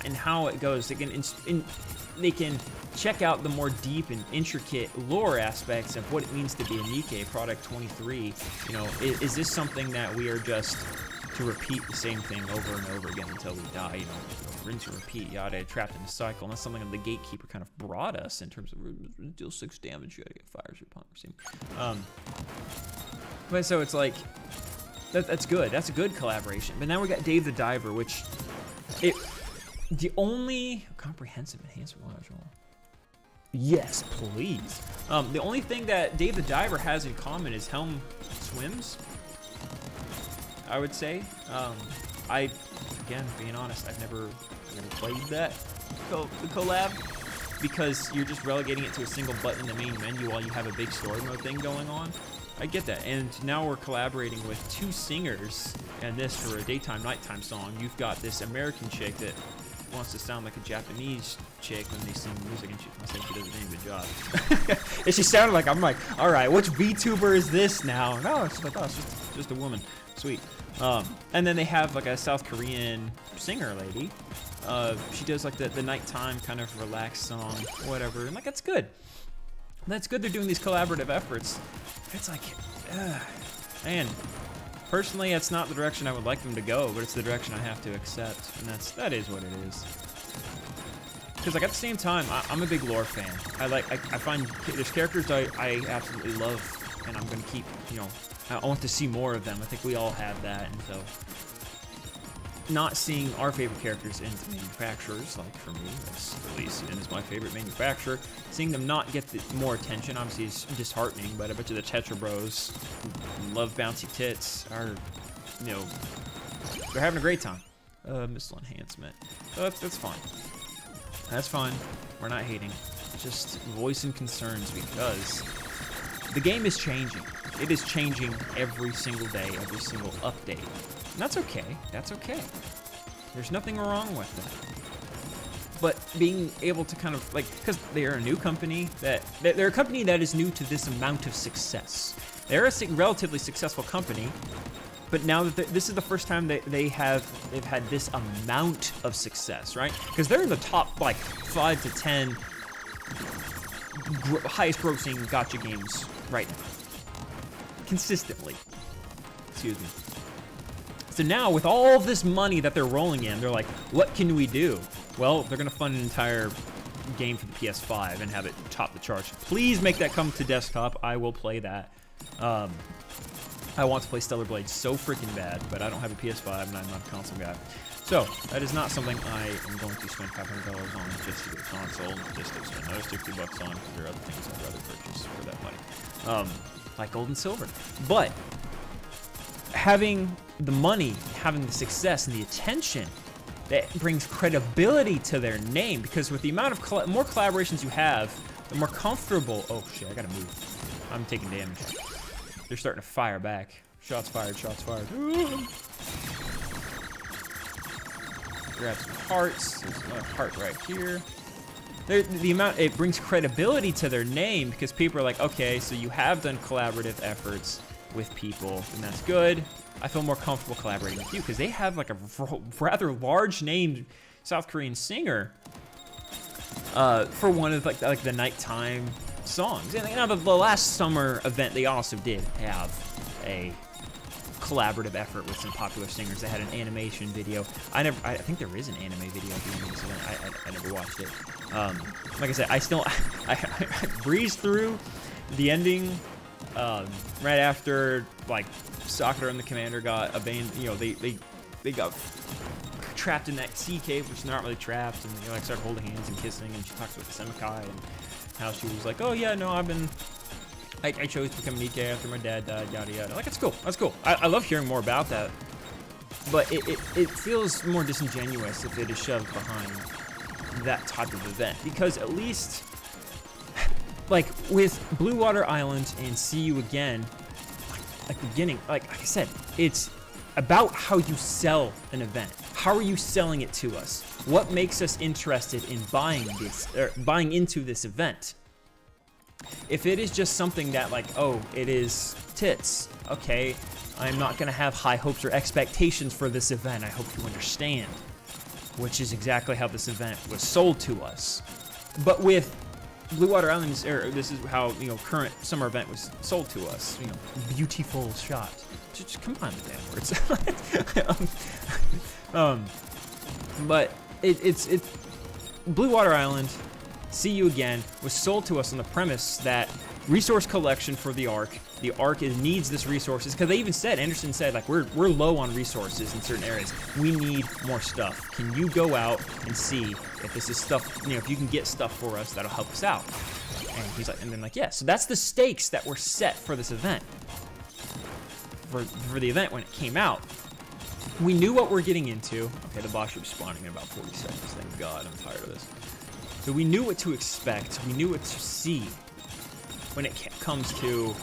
and how it goes. They can check out the more deep and intricate lore aspects of what it means to be a Nikke Product 23. Is this something that we are just to repeat the same thing over and over again until we die? Rinse and repeat, yada, trapped in a cycle. And that's something that the Gatekeeper kind of brought us in terms of deal 6 damage, you gotta get fires upon receive. But so it's like, that's good. That's a good collaboration. But now we got Dave the Diver, which the only comprehensive enhancement module. Yes, please. The only thing that Dave the Diver has in common is Helm swims, I would say. Again, being honest, I've never played that the collab, because you're just relegating it to a single button in the main menu while you have a big story mode thing going on. I get that, and now we're collaborating with 2 singers, and this for a daytime, nighttime song. You've got this American chick that wants to sound like a Japanese chick when they sing music, and I think she does a damn good job. And she sounded like, I'm like, all right, which VTuber is this now? No, it's like, oh, it's just a woman. Sweet. And then they have like a South Korean singer lady. She does like the nighttime kind of relaxed song, whatever. And like, that's good. That's good. They're doing these collaborative efforts. It's like, man. Personally, it's not the direction I would like them to go, but it's the direction I have to accept, and that is what it is. Because like, at the same time, I'm a big lore fan. I find there's characters I absolutely love, and I'm gonna keep, I want to see more of them. I think we all have that, and so not seeing our favorite characters in manufacturers, like for me, at least, and is my favorite manufacturer, seeing them not get more attention, obviously is disheartening, but I bet you the Tetra Bros who love bouncy tits are, you know, they're having a great time. Missile enhancement. So that's fine. That's fine. We're not hating. Just voicing concerns because the game is changing. It is changing every single day, every single update. And that's okay. That's okay. There's nothing wrong with that. But being able to kind of like, because they're a new company, they're a company that is new to this amount of success. They're a relatively successful company, but now that this is the first time that they've had this amount of success, right? Because they're in the top like 5 to 10 highest grossing gacha games right now. Consistently. Excuse me. So now with all this money that they're rolling in, they're like, what can we do? Well, they're gonna fund an entire game for the PS5 and have it top the charts. Please make that come to desktop. I will play that. I want to play Stellar Blade so freaking bad, but I don't have a PS5 and I'm not a console guy. So that is not something I am going to spend $500 on just to get a console, just to spend another $60 on, because there are other things I'd rather purchase for that money. Like gold and silver. But having the money, having the success and the attention, that brings credibility to their name, because with the amount of more collaborations you have, the more comfortable. Oh shit, I gotta move. I'm taking damage. They're starting to fire back. Shots fired, shots fired. Grab some hearts. There's another heart right here. The amount, it brings credibility to their name, because people are like, okay, so you have done collaborative efforts with people, and that's good. I feel more comfortable collaborating with you, because they have like a rather large named South Korean singer for one of like the nighttime songs. And you know, the last summer event, they also did have a collaborative effort with some popular singers. They had an animation video. I think there is an anime video at the end of this event. I never watched it. Like I said, I breezed through the ending right after like Sakura and the commander got abandoned. You know, they got trapped in that sea cave, which is not really trapped, and they like started holding hands and kissing, and she talks with the Semikai and how she was like, oh yeah, no, I chose to become Nikke after my dad died, yada yada. Like, it's cool, that's cool. I love hearing more about that, but it feels more disingenuous if it is shoved behind that type of event, because at least like with Blue Water Island and See You Again, like the beginning, like I said, it's about how you sell an event. How are you selling it to us? What makes us interested in buying this, or buying into this event? If it is just something that like, oh, it is tits, okay, I'm not gonna have high hopes or expectations for this event. I hope you understand, which is exactly how this event was sold to us. But with Blue Water Island, this is how, you know, current summer event was sold to us. You know, beautiful shot. Just combine the damn words. But it's Blue Water Island, See You Again was sold to us on the premise that resource collection for the Ark. The Ark needs this resources, because they even said, Anderson said, like, we're low on resources in certain areas. We need more stuff. Can you go out and see if this is stuff, you know, if you can get stuff for us that'll help us out? And he's like, and then like, yeah. So that's the stakes that were set for this event. For the event when it came out. We knew what we're getting into. Okay, the boss should be spawning in about 40 seconds. Thank God, I'm tired of this. So we knew what to expect. We knew what to see when it comes to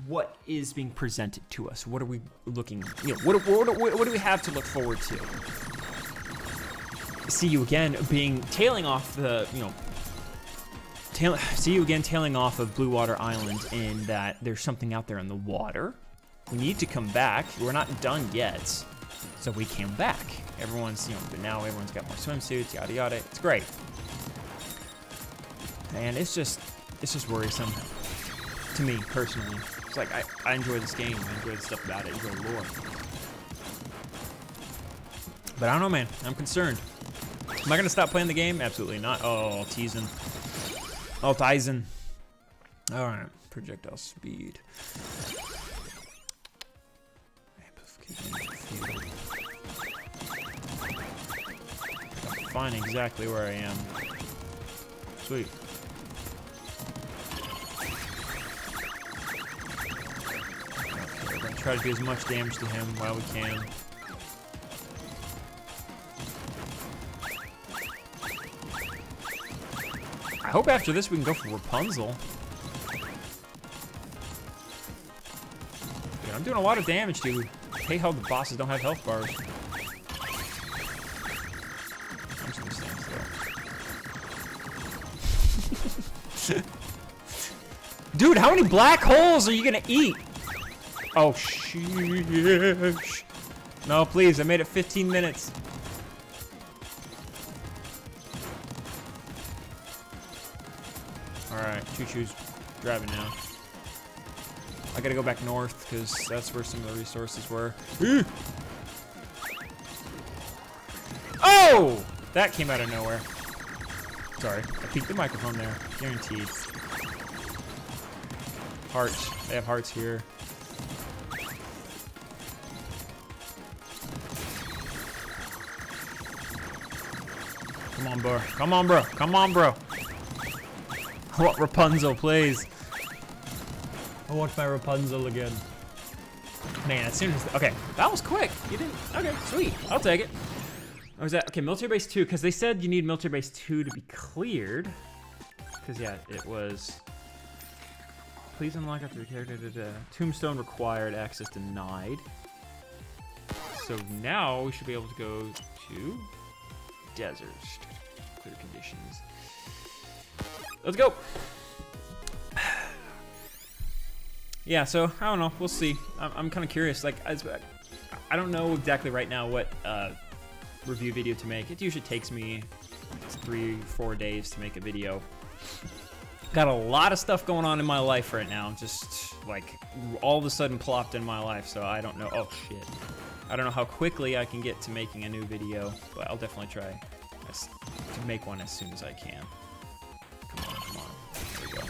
what is being presented to us. What are we looking? You know, what do we have to look forward to? See You Again being tailing off the, you know. See You Again tailing off of Blue Water Island in that there's something out there in the water. We need to come back. We're not done yet, so we came back. Everyone's, you know, but now everyone's got more swimsuits, yada yada. It's great, and it's just worrisome to me personally. It's like I enjoy this game. I enjoy the stuff about it. I enjoy the lore, but I don't know, man. I'm concerned. Am I gonna stop playing the game? Absolutely not. Oh, teasing. Oh, Tyson. All right, projectile speed. define exactly where I am. Sweet. Okay, we're gonna try to do as much damage to him while we can. I hope after this we can go for Rapunzel. Dude, I'm doing a lot of damage, dude. Hey, how the bosses don't have health bars. I'm just gonna stand still. Dude, how many black holes are you gonna eat? Oh, sheesh. No, please, I made it 15 minutes. Alright, choo-choo's driving now. I gotta go back north, because that's where some of the resources were. Oh! That came out of nowhere. Sorry, I peeked the microphone there. Guaranteed. Hearts. They have hearts here. Come on, bro. Come on, bro. Come on, bro. I want Rapunzel, please. I want my Rapunzel again. Man, as soon as... Okay, that was quick. You didn't... Okay, sweet. I'll take it. What was that? Okay, Military Base 2, because they said you need Military Base 2 to be cleared. Because, yeah, it was... Please unlock after the character... Tombstone required, access denied. So now we should be able to go to... Deserts. Clear conditions. Let's go. Yeah, so I don't know. We'll see. I'm kind of curious. Like, I don't know exactly right now what review video to make. It usually takes me 3-4 days to make a video. Got a lot of stuff going on in my life right now. Just like all of a sudden plopped in my life. So I don't know. Oh shit. I don't know how quickly I can get to making a new video, but I'll definitely try to make one as soon as I can. Come on, come on. There we go.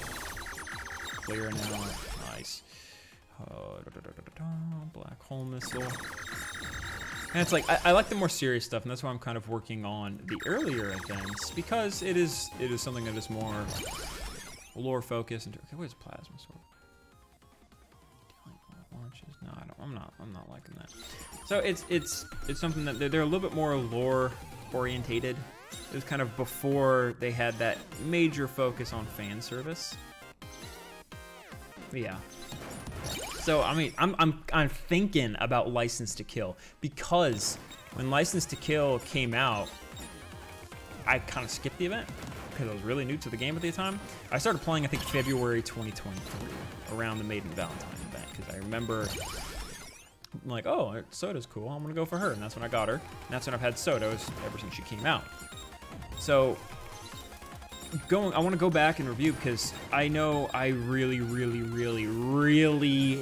Clear now. Nice. Black hole missile. And it's like I like the more serious stuff, and that's why I'm kind of working on the earlier events, because it is something that is more lore focused. Okay, where's plasma sword? Launches? No, I'm not liking that. So it's something that they're a little bit more lore orientated. It was kind of before they had that major focus on fan service. Yeah. So I mean, I'm thinking about License to Kill, because when License to Kill came out, I kind of skipped the event because I was really new to the game at the time. I started playing, I think, February 2023, around the Maiden Valentine event, because I remember, I'm like, oh, Soda's cool. I'm gonna go for her, and that's when I got her. And that's when I've had Soda's ever since she came out. So I want to go back and review, because I know I really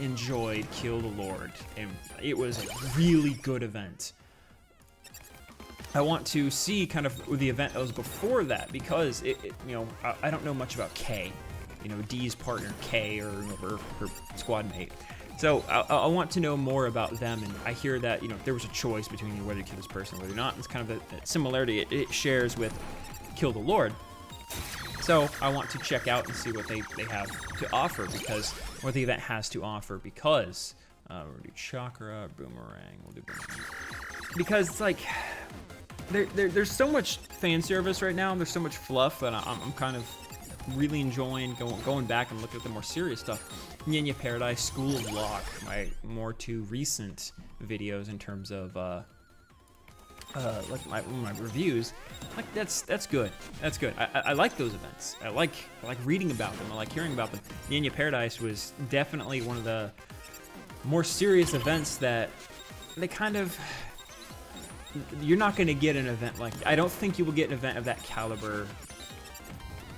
enjoyed Kill the Lord, and it was a really good event. I want to see kind of the event that was before that, because you know, I don't know much about Kay, you know, Dee's partner Kay, or her squad mate. So I want to know more about them, and I hear that, you know, there was a choice between whether to kill this person or whether not. It's kind of a similarity it shares with Kill the Lord. So I want to check out and see what they have to offer, because what the event has to offer, because we'll do Chakra, Boomerang, we'll do Boomerang. Because it's like, there's so much fan service right now, and there's so much fluff that I'm kind of really enjoying going back and looking at the more serious stuff. Nikke Paradise, School of Lock, my more two recent videos in terms of like my reviews. Like that's good. That's good. I like those events. I like reading about them. I like hearing about them. Nikke Paradise was definitely one of the more serious events that they kind of, you're not going to get an event like, I don't think you will get an event of that caliber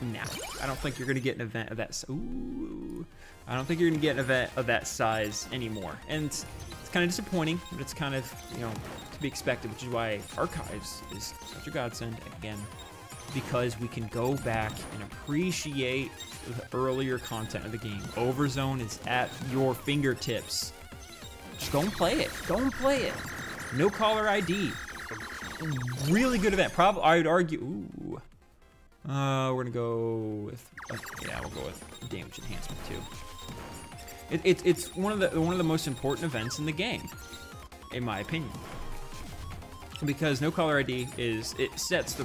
now. I don't think you're going to get an event of that. Ooh, I don't think you're going to get an event of that size anymore. And it's kind of disappointing, but it's kind of, you know, to be expected, which is why Archives is such a godsend again, because we can go back and appreciate the earlier content of the game. Overzone is at your fingertips. Just go and play it. Go and play it. No caller ID. really good event. Probably, I would argue. Ooh. We're gonna go with. Yeah, we'll go with damage enhancement too. It's one of the most important events in the game, in my opinion. Because no caller ID it sets the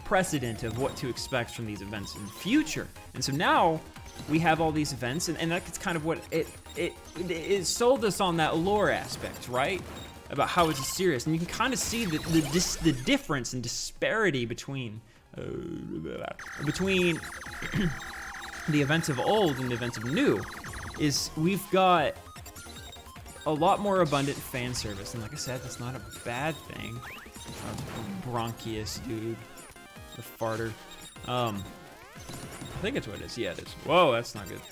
precedent of what to expect from these events in the future. And so now we have all these events, and that's kind of what it sold us on, that lore aspect, right? About how it's serious, and you can kind of see the difference and disparity between the events of old and the events of new. Is we've got a lot more abundant fan service, and like I said, that's not a bad thing. Bronchius, dude, the farter. I think it's what it is. Yeah, it is. Whoa, that's not good.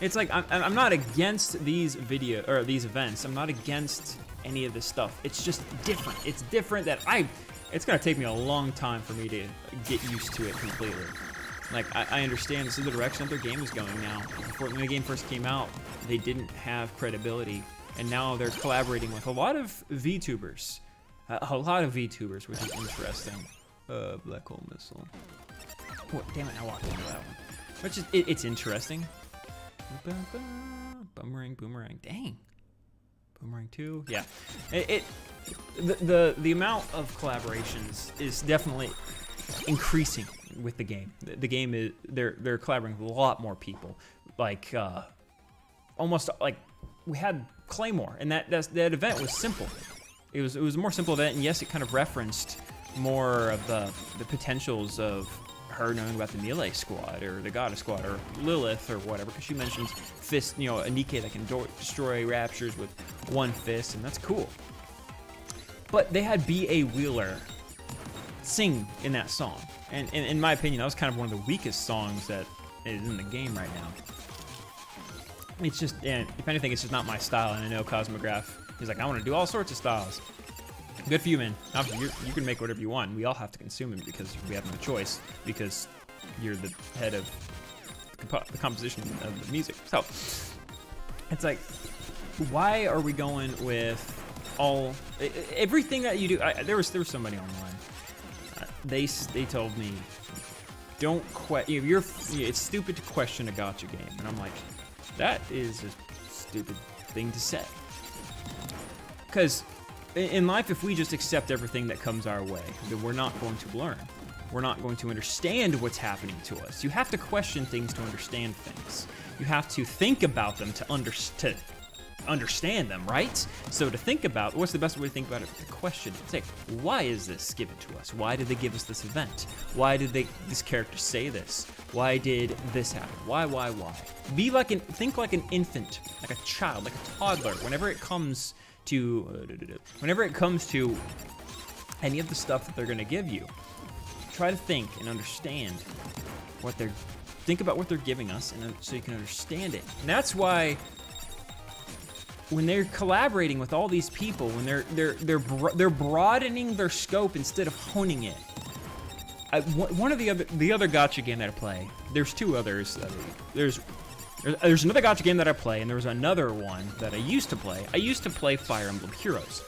It's like I'm not against these these events. I'm not against any of this stuff. It's just different. It's different that it's gonna take me a long time for me to get used to it completely. Like, I understand this is the direction that their game is going now. When the game first came out, they didn't have credibility, and now they're collaborating with a lot of VTubers. Which is interesting. Black hole missile. Oh, damn it, I walked into that one. Which is, it's interesting. Boomerang, dang. Boomerang 2, yeah. The amount of collaborations is definitely increasing with the game. The game is, they're collaborating with a lot more people. Like, almost like, we had Claymore, and that event was simple. It was a more simple event, and yes, it kind of referenced more of the potentials of her knowing about the Melee Squad, or the Goddess Squad, or Lilith, or whatever, because she mentions fist, a Nikke that can destroy raptures with one fist, and that's cool. But they had B.A. Wheeler sing in that song, and in my opinion, that was kind of one of the weakest songs that is in the game right now. It's just, and if anything, it's just not my style, and I know Cosmograph, he's like, I want to do all sorts of styles. Good for you, man. Obviously, you can make whatever you want. We all have to consume it because we have no choice, because you're the head of the composition of the music. So, it's like, why are we going with everything that you do? There was so many online. They told me, don't it's stupid to question a gacha game, and I'm like, that is a stupid thing to say. Because in life, if we just accept everything that comes our way, then we're not going to learn. We're not going to understand what's happening to us. You have to question things to understand things. You have to think about them to understand them, right? So to think about, what's the best way to think about it? To question it. Say, why is this given to us? Why did they give us this event? Why did this character say this? Why did this happen? Why? Think like an infant, like a child, like a toddler. Whenever it comes to any of the stuff that they're gonna give you, try to think and understand think about what they're giving us, and so you can understand it. And that's why when they're collaborating with all these people, when they're broadening their scope instead of honing it. One of the other gacha game that I play, there's two others. There's another gacha game that I play, and there was another one that I used to play. I used to play Fire Emblem Heroes,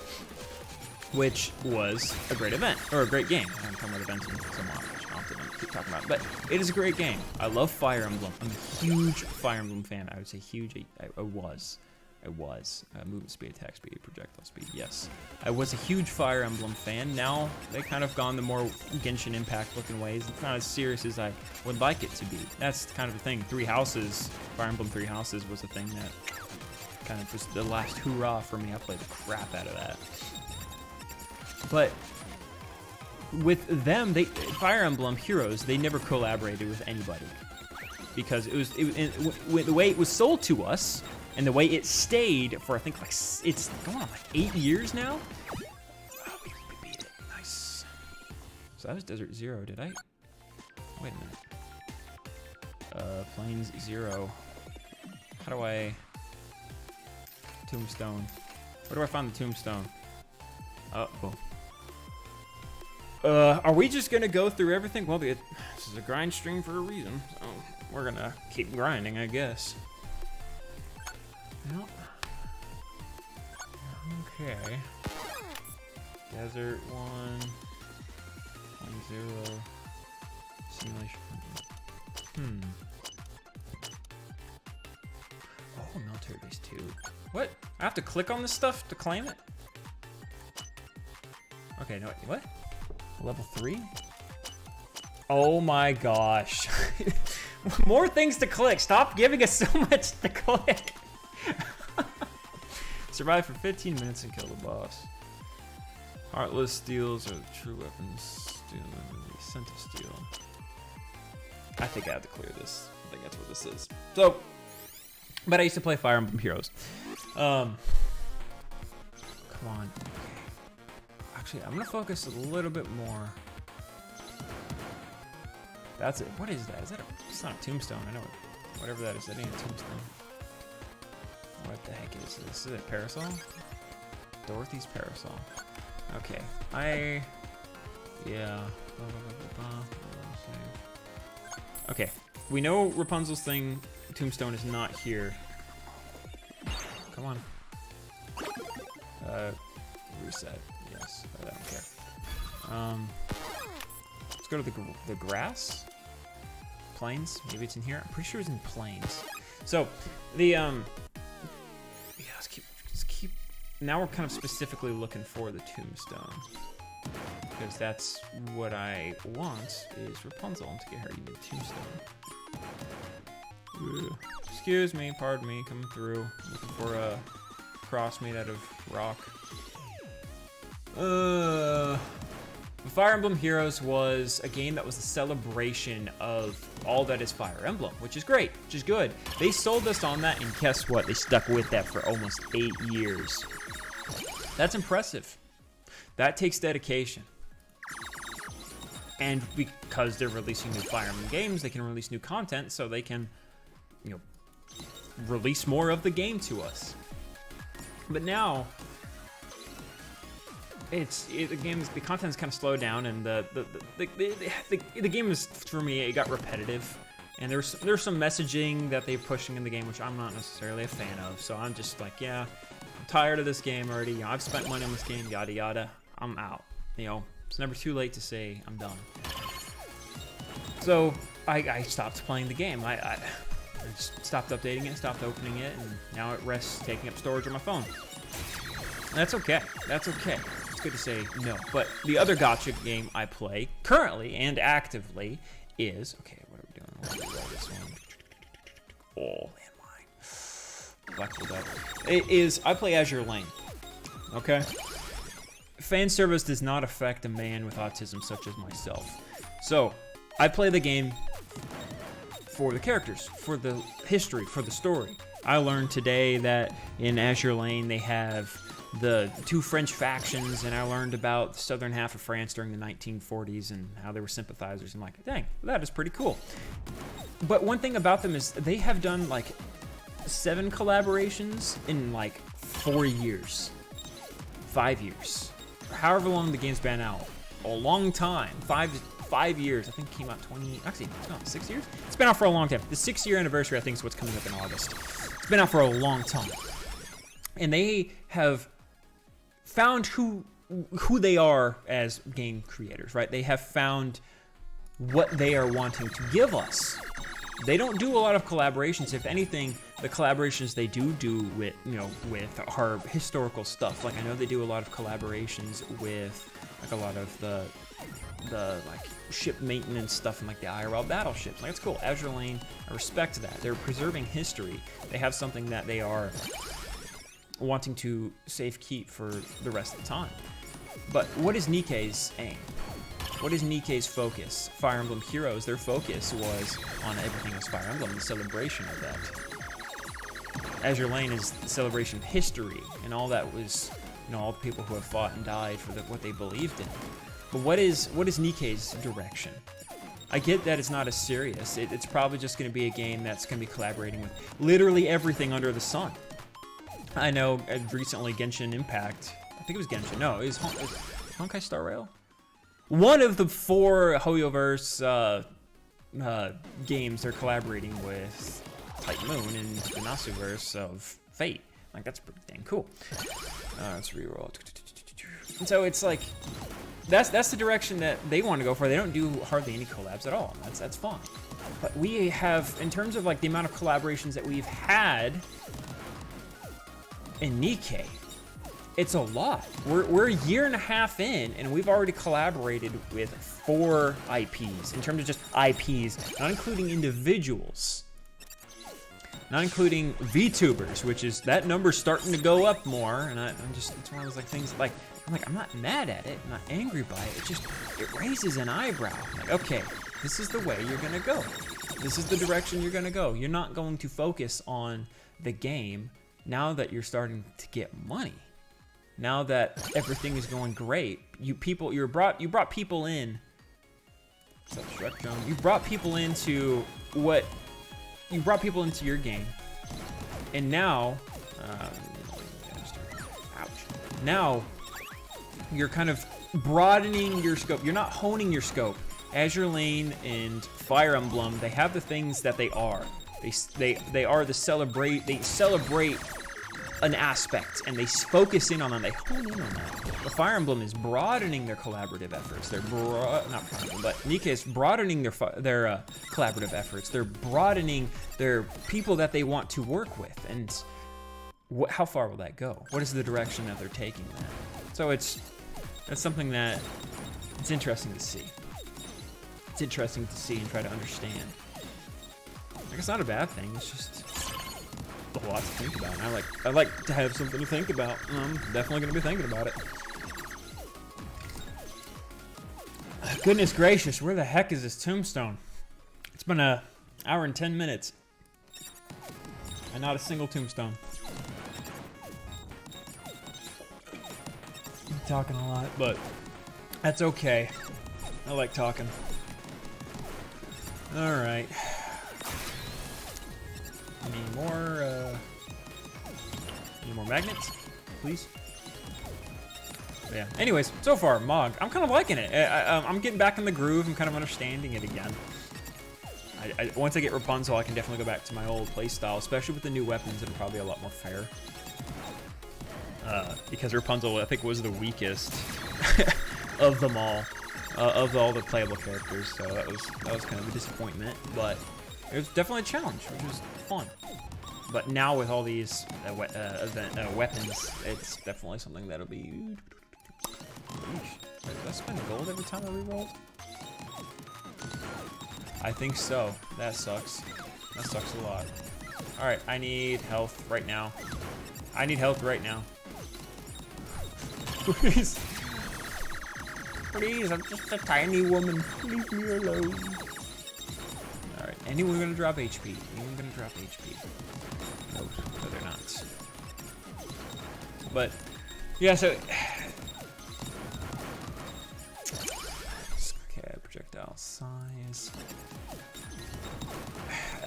which was a great event, or a great game. I'm talking about events so much. I'll have to keep talking about it. But it is a great game. I love Fire Emblem. I'm a huge Fire Emblem fan. I would say huge. I was. Movement speed, attack speed, projectile speed, yes. I was a huge Fire Emblem fan. Now, they've kind of gone the more Genshin Impact looking ways. It's not as serious as I would like it to be. That's kind of the thing. Fire Emblem Three Houses was a thing that kind of was the last hoorah for me. I played the crap out of that. But with them, Fire Emblem Heroes, they never collaborated with anybody. Because the way it was sold to us, and the way it stayed for, I think, like, it's going on like 8 years now. Oh, we beat it. Nice. So that was Desert Zero, did I? Wait a minute. Plains Zero. How do I... Tombstone. Where do I find the tombstone? Uh-oh. Are we just gonna go through everything? Well, this is a grind stream for a reason, so we're gonna keep grinding, I guess. Well, okay. Desert 1. Plane 0. Simulation. Oh, military base 2. What? I have to click on this stuff to claim it? Okay, no, what? Level 3? Oh my gosh. More things to click. Stop giving us so much to click. Survive for 15 minutes and kill the boss. Heartless steals are the true weapons. Steel and the scent of steel. I think I have to clear this. I think that's what this is. So, but I used to play Fire Emblem Heroes. Come on. Actually, I'm gonna focus a little bit more. That's it. What is that? Is that a? It's not a tombstone. I know. Whatever that is. That ain't a tombstone. What the heck is this? Is it a parasol? Dorothy's parasol. Okay. Yeah. Okay. We know Rapunzel's thing. Tombstone is not here. Come on. Reset. Yes. I don't care. Let's go to the grass. Plains. Maybe it's in here. I'm pretty sure it's in plains. So the yeah. Let's keep. Now we're kind of specifically looking for the tombstone because that's what I want is Rapunzel. To get her, you need a tombstone. Ugh. Excuse me, pardon me, coming through. Looking for a cross made out of rock. Fire Emblem Heroes was a game that was a celebration of all that is Fire Emblem, which is great, which is good. They sold us on that, and guess what? They stuck with that for almost 8 years. That's impressive. That takes dedication. And because they're releasing new Fire Emblem games, they can release new content, so they can, you know, release more of the game to us. But now, the content's kind of slowed down, and the game is, for me, it got repetitive. And there's some messaging that they're pushing in the game, which I'm not necessarily a fan of. So I'm just like, yeah, I'm tired of this game already. You know, I've spent money on this game, yada yada. I'm out. You know, it's never too late to say I'm done. So I stopped playing the game. I just stopped updating it, stopped opening it, and now it rests taking up storage on my phone. And that's okay. That's okay. It's good to say no. But the other gacha game I play currently and actively is, okay, what are we doing? Let's roll this one. Oh, landmine. Flexible up. It is, I play Azure Lane. Okay? Fan service does not affect a man with autism such as myself. So, I play the game for the characters, for the history, for the story. I learned today that in Azure Lane they have the 2 French factions, and I learned about the southern half of France during the 1940s and how they were sympathizers. I'm like, dang, that is pretty cool. But one thing about them is they have done like 7 collaborations in like 4 years, 5 years, however long the game's been out. A long time, 5 years. I think it came out 6 years? It's been out for a long time. The 6-year anniversary, I think, is what's coming up in August. It's been out for a long time. And they have found who they are as game creators, right? They have found what they are wanting to give us. They don't do a lot of collaborations. If anything, the collaborations they do with, you know, with our historical stuff. Like I know they do a lot of collaborations with like a lot of the like ship maintenance stuff and like the IRL battleships. Like it's cool. Azure Lane, I respect that. They're preserving history. They have something that they are wanting to save keep for the rest of the time. But what is Nikke's aim? What is Nikke's focus? Fire Emblem Heroes, their focus was on everything as Fire Emblem, the celebration of that. Azure Lane is the celebration of history and all that was, you know, all the people who have fought and died for what they believed in. But what is Nikke's direction? I get that it's not as serious. It's probably just going to be a game that's going to be collaborating with literally everything under the sun. I know recently Genshin Impact, I think it was Genshin, no, it was Honkai Star Rail? One of the 4 Hoyoverse games they're collaborating with Type Moon and the Nasuverse of Fate. Like, that's pretty dang cool. Let's reroll. And so it's like, that's the direction that they want to go for. They don't do hardly any collabs at all. That's fine. But we have, in terms of like the amount of collaborations that we've had in Nikke, it's a lot. We're a year and a half in, and we've already collaborated with 4 IPs, in terms of just IPs, not including individuals. Not including VTubers, which is, that number's starting to go up more, and I'm just, it's one of those like things, like, I'm not mad at it, I'm not angry by it, it raises an eyebrow. Like, okay, this is the way you're gonna go. This is the direction you're gonna go. You're not going to focus on the game now that you're starting to get money. Now that everything is going great, you brought people in. What's up, Shrek Jones? You brought people into your game, and now, ouch. Now, you're kind of broadening your scope. You're not honing your scope. Azure Lane and Fire Emblem, they have the things that they are. They are the celebrate. They celebrate an aspect, and they focus in on them. They hone in on that. The Fire Emblem is broadening their collaborative efforts. They're not Fire Emblem, but Nikke is broadening their collaborative efforts. They're broadening their people that they want to work with, and how far will that go? What is the direction that they're taking that? So that's something that it's interesting to see. It's interesting to see and try to understand. Like, it's not a bad thing. It's just a lot to think about. And I like to have something to think about. I'm definitely gonna be thinking about it. Goodness gracious, where the heck is this tombstone? It's been an hour and 10 minutes, and not a single tombstone. I'm talking a lot, but that's okay. I like talking. All right. Need more magnets, please. But yeah. Anyways, so far, MOG, I'm kind of liking it. I'm getting back in the groove. I'm kind of understanding it again. Once I get Rapunzel, I can definitely go back to my old playstyle, especially with the new weapons. It'll probably be a lot more fair. Because Rapunzel, I think, was the weakest of them all, of all the playable characters. So that was kind of a disappointment, but it was definitely a challenge, which was fun. But now with all these weapons, it's definitely something that'll be. Did I spend gold every time I rerolled? I think so. That sucks. That sucks a lot. All right, I need health right now. I need health right now. Please. Please, I'm just a tiny woman. Leave me alone. Alright, anyone gonna drop HP? Anyone gonna drop HP? Nope, no they're not. But, yeah, so... Okay, projectile size.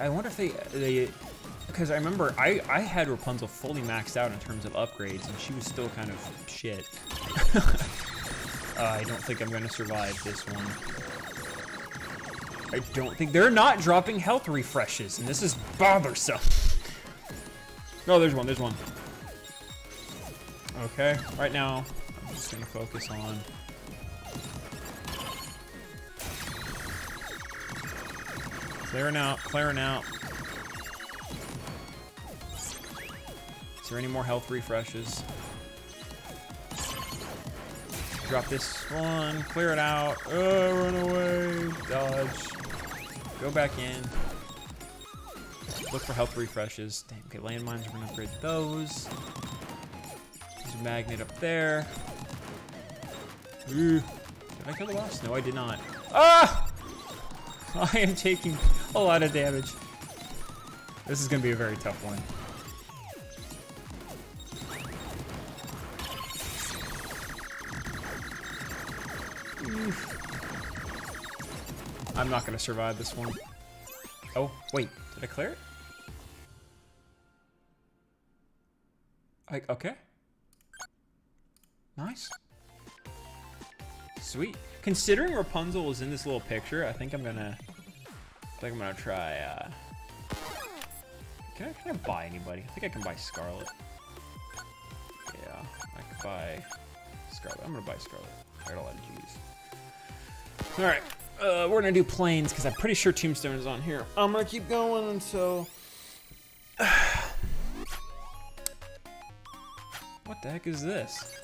I wonder if they because I remember I had Rapunzel fully maxed out in terms of upgrades, and she was still kind of shit. I don't think I'm gonna survive this one. I don't think they're not dropping health refreshes, and this is bothersome. Oh, there's one. There's one. Okay, right now I'm just gonna focus on. Clearing out, clearing out. Is there any more health refreshes? Drop this one, clear it out. Oh, run away, dodge. Go back in. Look for health refreshes. Damn, okay, landmines, we're gonna upgrade those. There's a magnet up there. Ooh. Did I kill the boss? No, I did not. Ah! I am taking a lot of damage. This is gonna be a very tough one. I'm not gonna survive this one. Oh, wait, did I clear it? Okay. Nice. Sweet. Considering Rapunzel is in this little picture, I think I'm gonna try, can I buy anybody? I think I can buy Scarlet. Yeah, I can buy Scarlet. I'm gonna buy Scarlet. I got a lot of G's. All right, we're gonna do Plains because I'm pretty sure Tombstone is on here. I'm gonna keep going until. What the heck is this?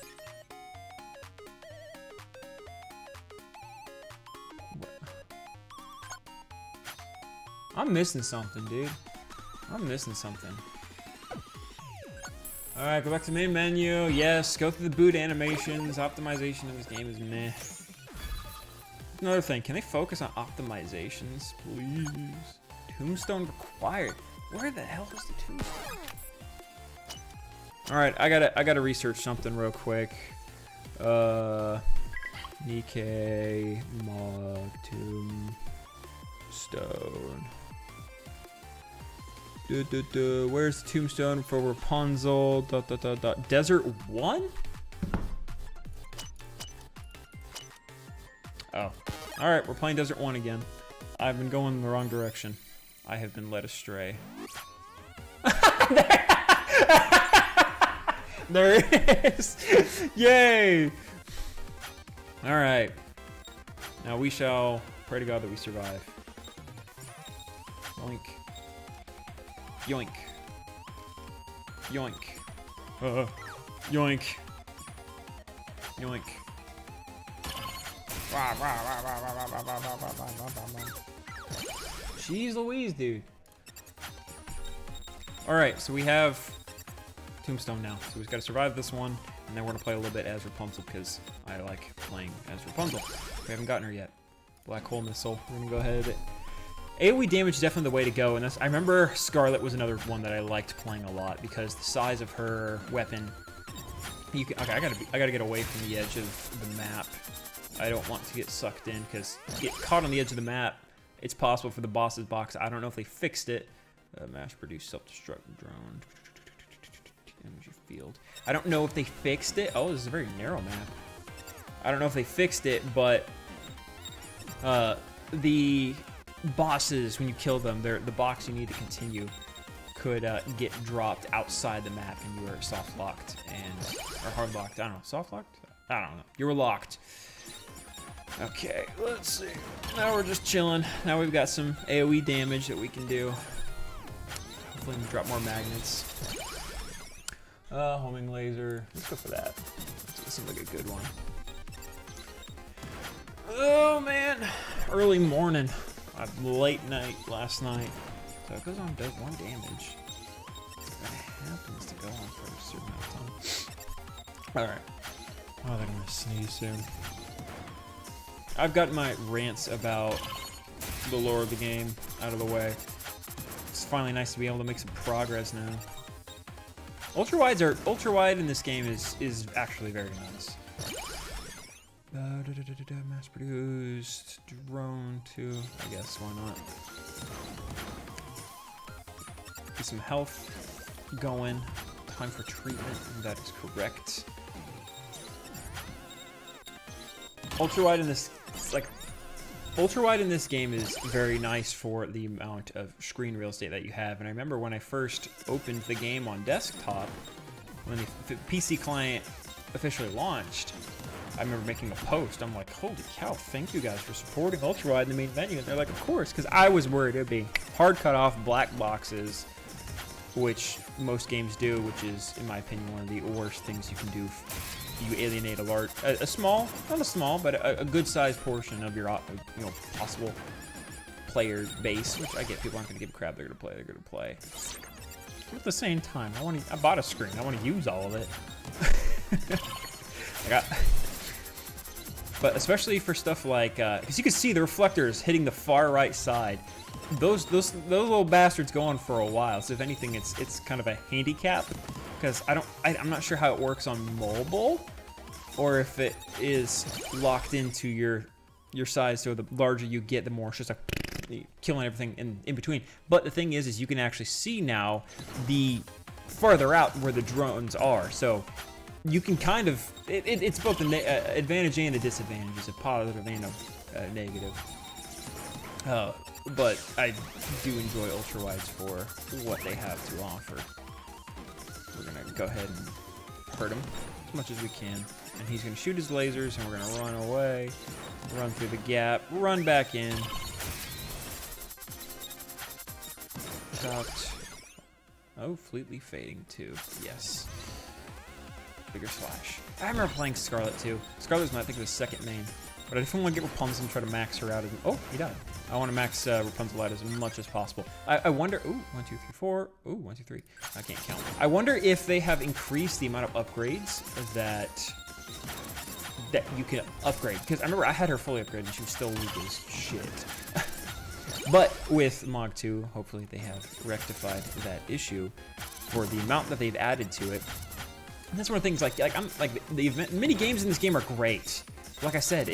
I'm missing something, dude. I'm missing something. Alright, go back to main menu. Yes, go through the boot animations. Optimization of this game is meh. Another thing, can they focus on optimizations, please? Tombstone required. Where the hell is the tombstone? Alright, I gotta research something real quick. Nikke, MOG, Tombstone. Where's the tombstone for Rapunzel? Desert 1? Oh. Alright, we're playing Desert 1 again. I've been going in the wrong direction. I have been led astray. There it is! Yay! Alright. Now we shall pray to God that we survive. Yoink. Yoink. Yoink. Yoink. Yoink. Jeez Louise, dude. Alright, so we have Tombstone now. So we've got to survive this one, and then we're going to play a little bit as Rapunzel because I like playing as Rapunzel. We haven't gotten her yet. Black Hole Missile. We're going to go ahead. AoE damage is definitely the way to go, and I remember Scarlet was another one that I liked playing a lot because the size of her weapon. Okay, I gotta get away from the edge of the map. I don't want to get sucked in because get caught on the edge of the map. It's possible for the boss's box. I don't know if they fixed it. Mass-produced self-destruct drone. Energy field. I don't know if they fixed it. Oh, this is a very narrow map. I don't know if they fixed it, but the bosses, when you kill them, the box you need to continue could get dropped outside the map, and you were soft locked or hard locked. I don't know, soft locked. I don't know. You were locked. Okay, let's see. Now we're just chilling. Now we've got some AoE damage that we can do. Hopefully, we can drop more magnets. Homing laser. Let's go for that. That seems like a good one. Oh man, early morning. Late night last night. So it goes on, does 1 damage. It happens to go on for a certain amount of time. Alright. Oh, they're gonna sneeze soon. I've got my rants about the lore of the game out of the way. It's finally nice to be able to make some progress now. Ultra-wide in this game is actually very nice. Mass-produced drone too. I guess why not? Get some health going. Time for treatment. That is correct. Ultra-wide in this game is very nice for the amount of screen real estate that you have. And I remember when I first opened the game on desktop, when the PC client officially launched, I remember making a post. I'm like, holy cow, thank you guys for supporting Ultra-wide in the main menu. And they're like, of course, because I was worried it would be hard cut off black boxes, which most games do, which is, in my opinion, one of the worst things you can do. You alienate a small, not a small, but a good-sized portion of your possible player base, which I get people aren't going to give a crap. They're going to play. But at the same time, I bought a screen. I want to use all of it. But especially for stuff like, because you can see the reflectors hitting the far right side. Those little bastards go on for a while. So if anything, it's kind of a handicap. Because I'm not sure how it works on mobile, or if it is locked into your size. So the larger you get, the more it's just like killing everything in between. But the thing is you can actually see now the farther out where the drones are. So you can kind of it's both an advantage and a disadvantage. It's a positive and a negative. But I do enjoy ultra-wides for what they have to offer. We're gonna go ahead and hurt him. as much as we can. And he's going to shoot his lasers, and we're going to run away, run through the gap, run back in. Ducked. Oh, fleetly fading too. Yes. Bigger slash. I remember playing Scarlet too. Scarlet was, I think, the second main. But I definitely want to get Rapunzel and try to max her out. Oh, he died. I want to max Rapunzel out as much as possible. I wonder... Ooh, 1, 2, 3, 4. Ooh, 1, 2, 3. I can't count. I wonder if they have increased the amount of upgrades that you can upgrade. Because I remember I had her fully upgraded and she was still weak as shit. But with MOG 2, hopefully they have rectified that issue for the amount that they've added to it. And that's one of the things, the mini games in this game are great. Like I said,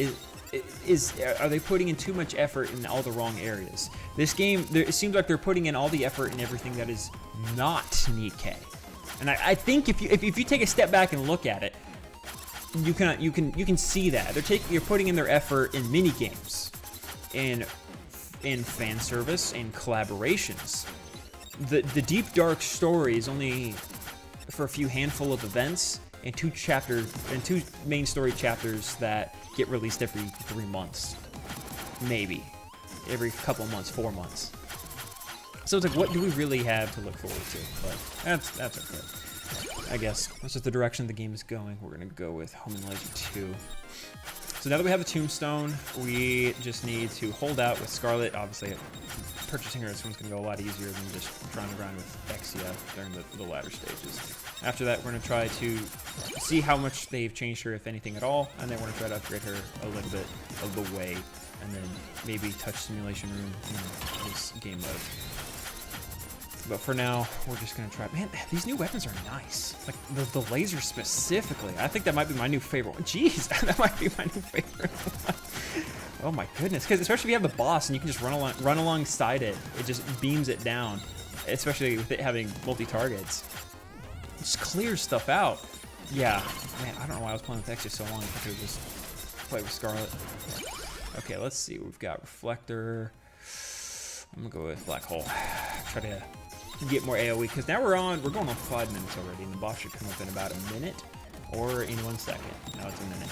are they putting in too much effort in all the wrong areas? This game, it seems like they're putting in all the effort in everything that is not Nikke. And I think if you take a step back and look at it, you can see that you're putting in their effort in mini games, in fan service and collaborations. The deep dark story is only for a few handful of events and two main story chapters that get released every 3 months, maybe every couple of months, 4 months. So it's like, what do we really have to look forward to? But that's okay. I guess that's just the direction the game is going. We're gonna go with Homing Laser 2. So now that we have the Tombstone, we just need to hold out with Scarlet. Obviously, purchasing her this one's going to go a lot easier than just trying to grind with Exia during the latter stages. After that, we're going to try to see how much they've changed her, if anything at all, and then we're going to try to upgrade her a little bit of the way, and then maybe touch Simulation Room in this game mode. But for now, we're just going to try. Man, these new weapons are nice. Like, the laser specifically. I think that might be my new favorite one. Jeez, that might be my new favorite one. Oh my goodness. Because especially if you have the boss and you can just run alongside it. It just beams it down. Especially with it having multi-targets. It just clears stuff out. Yeah. Man, I don't know why I was playing with Exia so long. I could just play with Scarlet. Okay, let's see. We've got Reflector. I'm going to go with Black Hole. Try to get more AoE, because now we're going on 5 minutes already, and the boss should come up in about a minute, or in 1 second. Now it's a minute.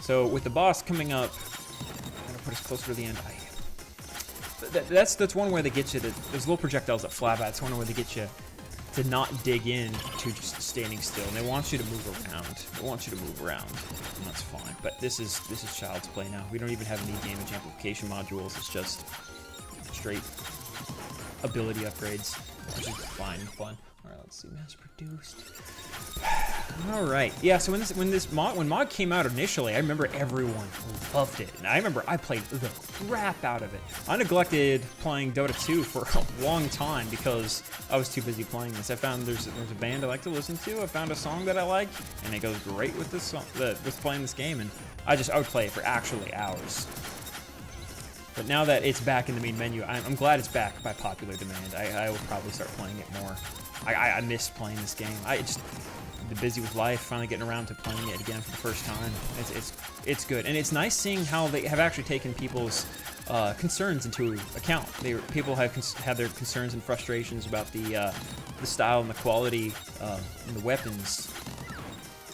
So with the boss coming up, I'm gonna put us closer to the end. That's one way they get you to, those little projectiles that flap out. It's one way they get you to not dig in to just standing still, and they want you to move around. They want you to move around, and that's fine. But this is child's play now. We don't even have any damage amplification modules. It's just straight ability upgrades, which is fine and fun. All right, let's see, mass produced. All right, yeah. So when MOG came out initially, I remember everyone loved it, and I remember I played the crap out of it. I neglected playing Dota 2 for a long time because I was too busy playing this. I found there's a band I like to listen to. I found a song that I like, and it goes great with this song, with playing this game, and I would play it for actually hours. But now that it's back in the main menu, I'm glad it's back by popular demand. I will probably start playing it more. I miss playing this game. I've been busy with life, finally getting around to playing it again for the first time. It's good, and it's nice seeing how they have actually taken people's concerns into account. People have had their concerns and frustrations about the style and the quality and the weapons.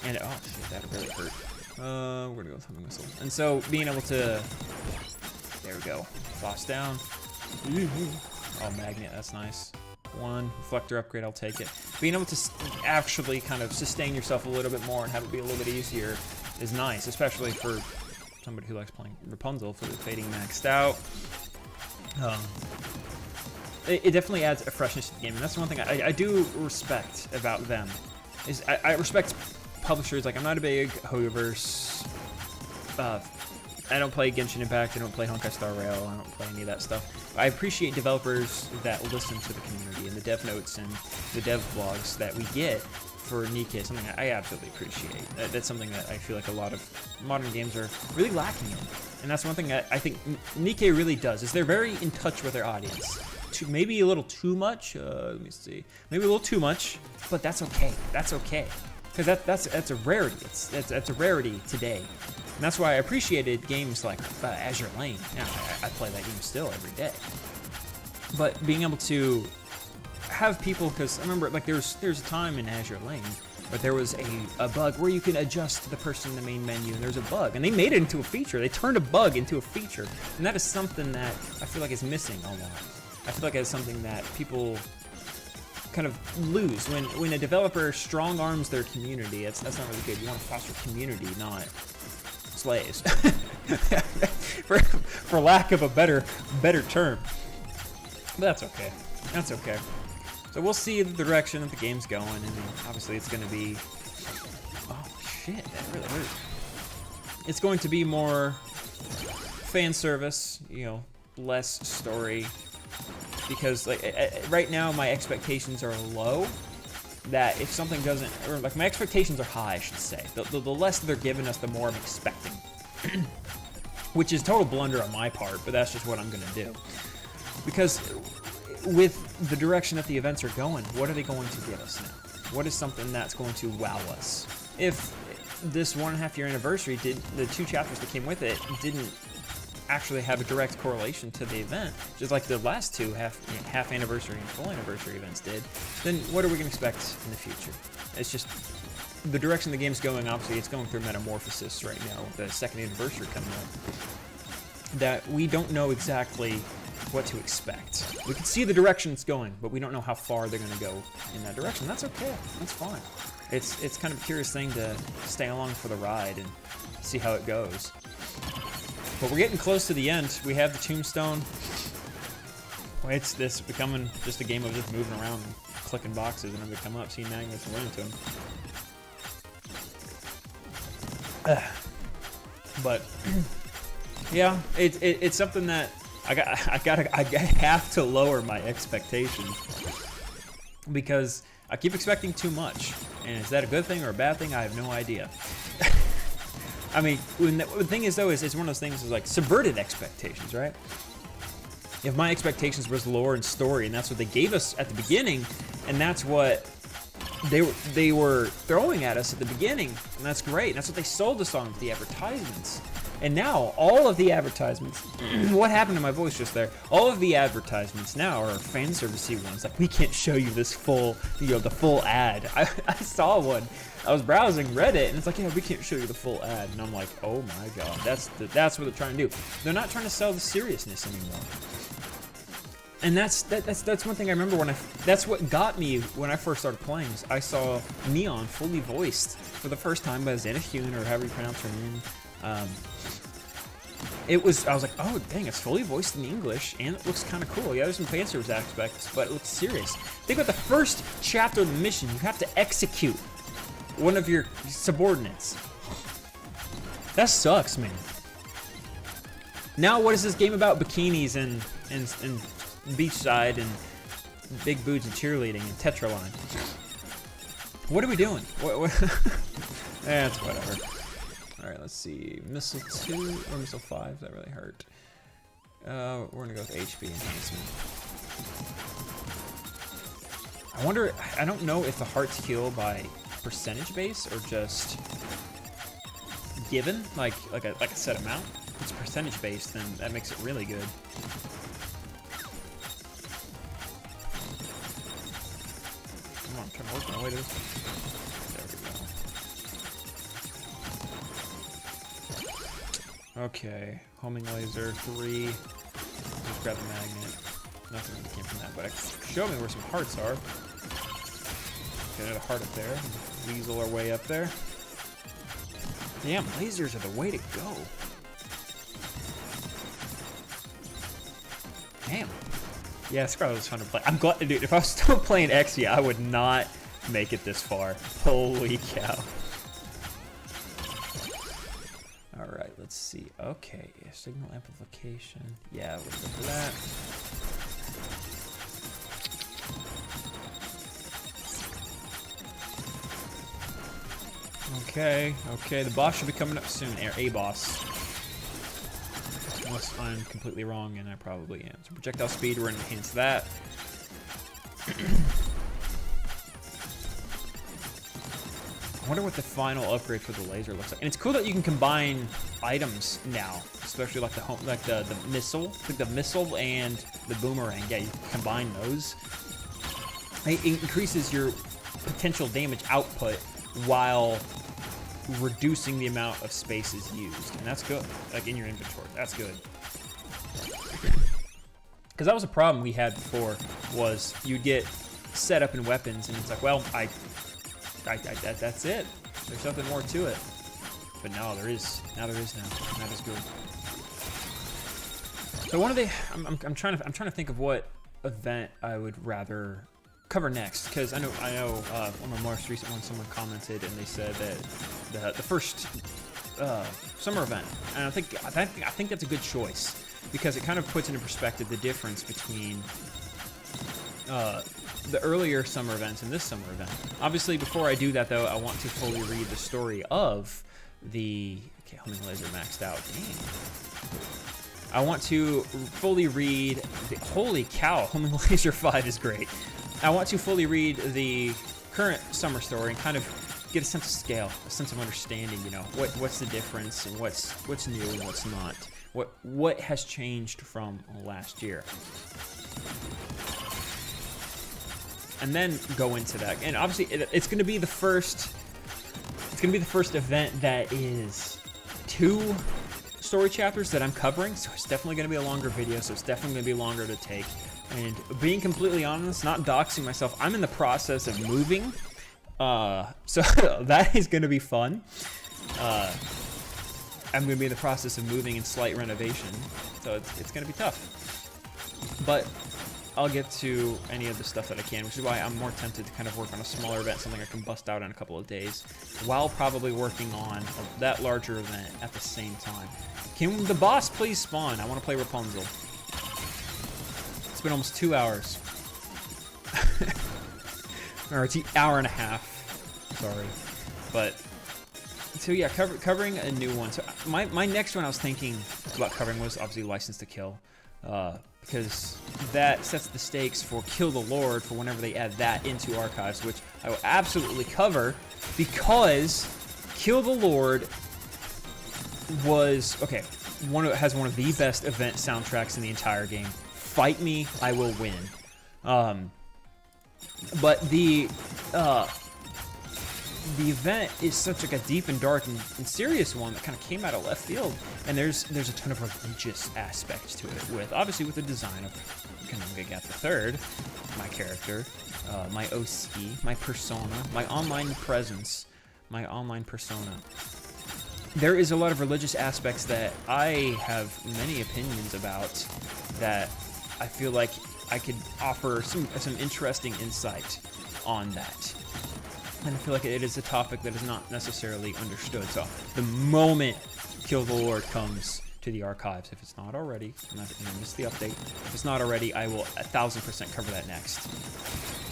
And oh shit, that really hurt. We're gonna go with Homing Missile. And so being able to, there we go, boss down. Oh, magnet, that's nice. 1 reflector upgrade, I'll take it. Being able to actually kind of sustain yourself a little bit more and have it be a little bit easier is nice, especially for somebody who likes playing Rapunzel for the fading maxed out. It definitely adds a freshness to the game, and that's one thing I do respect about them. Is I respect publishers. Like, I'm not a big Hoyoverse. I don't play Genshin Impact, I don't play Honkai Star Rail, I don't play any of that stuff. I appreciate developers that listen to the community and the dev notes and the dev blogs that we get for Nikke, something I absolutely appreciate. That's something that I feel like a lot of modern games are really lacking in. And that's one thing that I think Nikke really does, is they're very in touch with their audience. Maybe a little too much, let me see. Maybe a little too much, but that's okay. That's okay. Because that's a rarity. That's a rarity today. And that's why I appreciated games like Azure Lane. Now, I play that game still every day. But being able to have people, because I remember, like, there's a time in Azure Lane But there was a bug where you can adjust the person in the main menu, and there's a bug, and they made it into a feature. They turned a bug into a feature, and that is something that I feel like is missing a lot. I feel like it's something that people kind of lose when a developer strong arms their community. That's not really good. You want to foster community, not slaves, for lack of a better term. But that's okay. That's okay. So we'll see the direction that the game's going, and then obviously it's going to be. Oh shit! That really hurt. It's going to be more fan service, you know, less story. Because like right now my expectations are low, that if something doesn't, or like my expectations are high, I should say. The less they're giving us, the more I'm expecting. Which is total blunder on my part, but that's just what I'm gonna do. Because with the direction that the events are going, what are they going to give us now? What is something that's going to wow us? If this 1.5 year anniversary the 2 chapters that came with it didn't actually have a direct correlation to the event, just like the last 2 half anniversary and full anniversary events did, then what are we going to expect in the future? It's just the direction the game's going. Obviously, it's going through metamorphosis right now with the 2nd anniversary coming up, that we don't know exactly what to expect. We can see the direction it's going, but we don't know how far they're going to go in that direction. That's okay. That's fine. It's kind of a curious thing to stay along for the ride and see how it goes. But we're getting close to the end. We have the tombstone. It's this becoming just a game of just moving around and clicking boxes, and I'm gonna come up, see magnets, and run into them. But yeah, it's something that I have to lower my expectations, because I keep expecting too much, and is that a good thing or a bad thing? I have no idea. I mean, the thing is though, is it's one of those things is like subverted expectations, right? If my expectations was lore and story, and that's what they gave us at the beginning, and that's what they were throwing at us at the beginning, and that's great. And that's what they sold us on with the advertisements. And now all of the advertisements, what happened to my voice just there? All of the advertisements now are fan servicey ones. Like, we can't show you this full, the full ad. I saw one. I was browsing Reddit, and it's like, yeah, we can't show you the full ad. And I'm like, oh my god, that's what they're trying to do. They're not trying to sell the seriousness anymore. And that's one thing I remember that's what got me when I first started playing. I saw Neon fully voiced for the first time by Xana Hune, or however you pronounce her name. I was like, oh dang, it's fully voiced in English, and it looks kind of cool. Yeah, there's some fan service aspects, but it looks serious. Think about the first chapter of the mission. You have to execute one of your subordinates. That sucks, man. Now what is this game about? Bikinis and beachside and big boobs and cheerleading and Tetraline. What are we doing? What? That's whatever. Alright, let's see. Missile 2 or Missile 5? That really hurt. We're gonna go with HP enhancement. I wonder, I don't know if the hearts heal by percentage base or just given, like a set amount. If it's percentage based, then that makes it really good. Come on, I'm trying to work my way to this. Okay, homing laser 3. Just grab the magnet. Nothing really came from that, but show me where some hearts are. Get a heart up there. Weasel our way up there. Damn, lasers are the way to go. Damn. Yeah, Scarlet was fun to play. I'm glad, dude. If I was still playing Exia, I would not make it this far. Holy cow. Alright, let's see. Okay, signal amplification. Yeah, we'll go for that. Okay, the boss should be coming up soon. A boss. Unless I'm completely wrong, and I probably am. So projectile speed, we're going to enhance that. I wonder what the final upgrade for the laser looks like. And it's cool that you can combine items now, especially like the missile, like the missile and the boomerang. Yeah, you can combine those. It increases your potential damage output while reducing the amount of spaces used, and that's good. Like in your inventory, that's good. Because that was a problem we had before, was you'd get set up in weapons, and it's like, well, that's it. There's nothing more to it. But now there is. Now there is. And that is good. So one of the, I'm trying to think of what event I would rather cover next, because I know one of the most recent ones, someone commented and they said that the first summer event, and I think that's a good choice, because it kind of puts into perspective the difference between the earlier summer events and this summer event. Obviously, before I do that though, I want to fully read the story of the homing laser maxed out. Dang. I want to fully read the, holy cow, homing laser 5 is great. I want to fully read the current summer story and kind of get a sense of scale, a sense of understanding, you know, what's the difference and what's new and what's not. What has changed from last year. And then go into that. And obviously it's going to be the first event that is 2 story chapters that I'm covering, so it's definitely going to be a longer video, so it's definitely going to be longer to take. And being completely honest, not doxing myself, I'm in the process of moving, so that is going to be fun. I'm going to be in the process of moving and slight renovation, so it's going to be tough. But I'll get to any of the stuff that I can, which is why I'm more tempted to kind of work on a smaller event, something I can bust out in a couple of days, while probably working on that larger event at the same time. Can the boss please spawn? I want to play Rapunzel. It's been almost 2 hours. Or it's an hour and a half. Sorry. But, so yeah, covering a new one. So my next one I was thinking about covering was obviously License to Kill. Because that sets the stakes for Kill the Lord for whenever they add that into archives, which I will absolutely cover, because Kill the Lord was, okay, has one of the best event soundtracks in the entire game. Fight me, I will win. But the event is such like a deep and dark and serious one that kind of came out of left field, and there's a ton of religious aspects to it, with obviously with the design of Nikke III, my character, my OC, my persona, my online presence, my online persona. There is a lot of religious aspects that I have many opinions about, that I feel like I could offer some interesting insight on that. And I feel like it is a topic that is not necessarily understood. So the moment Kill the Lord comes to the archives, if it's not already, and I missed the update, if it's not already, I will 1000% cover that next.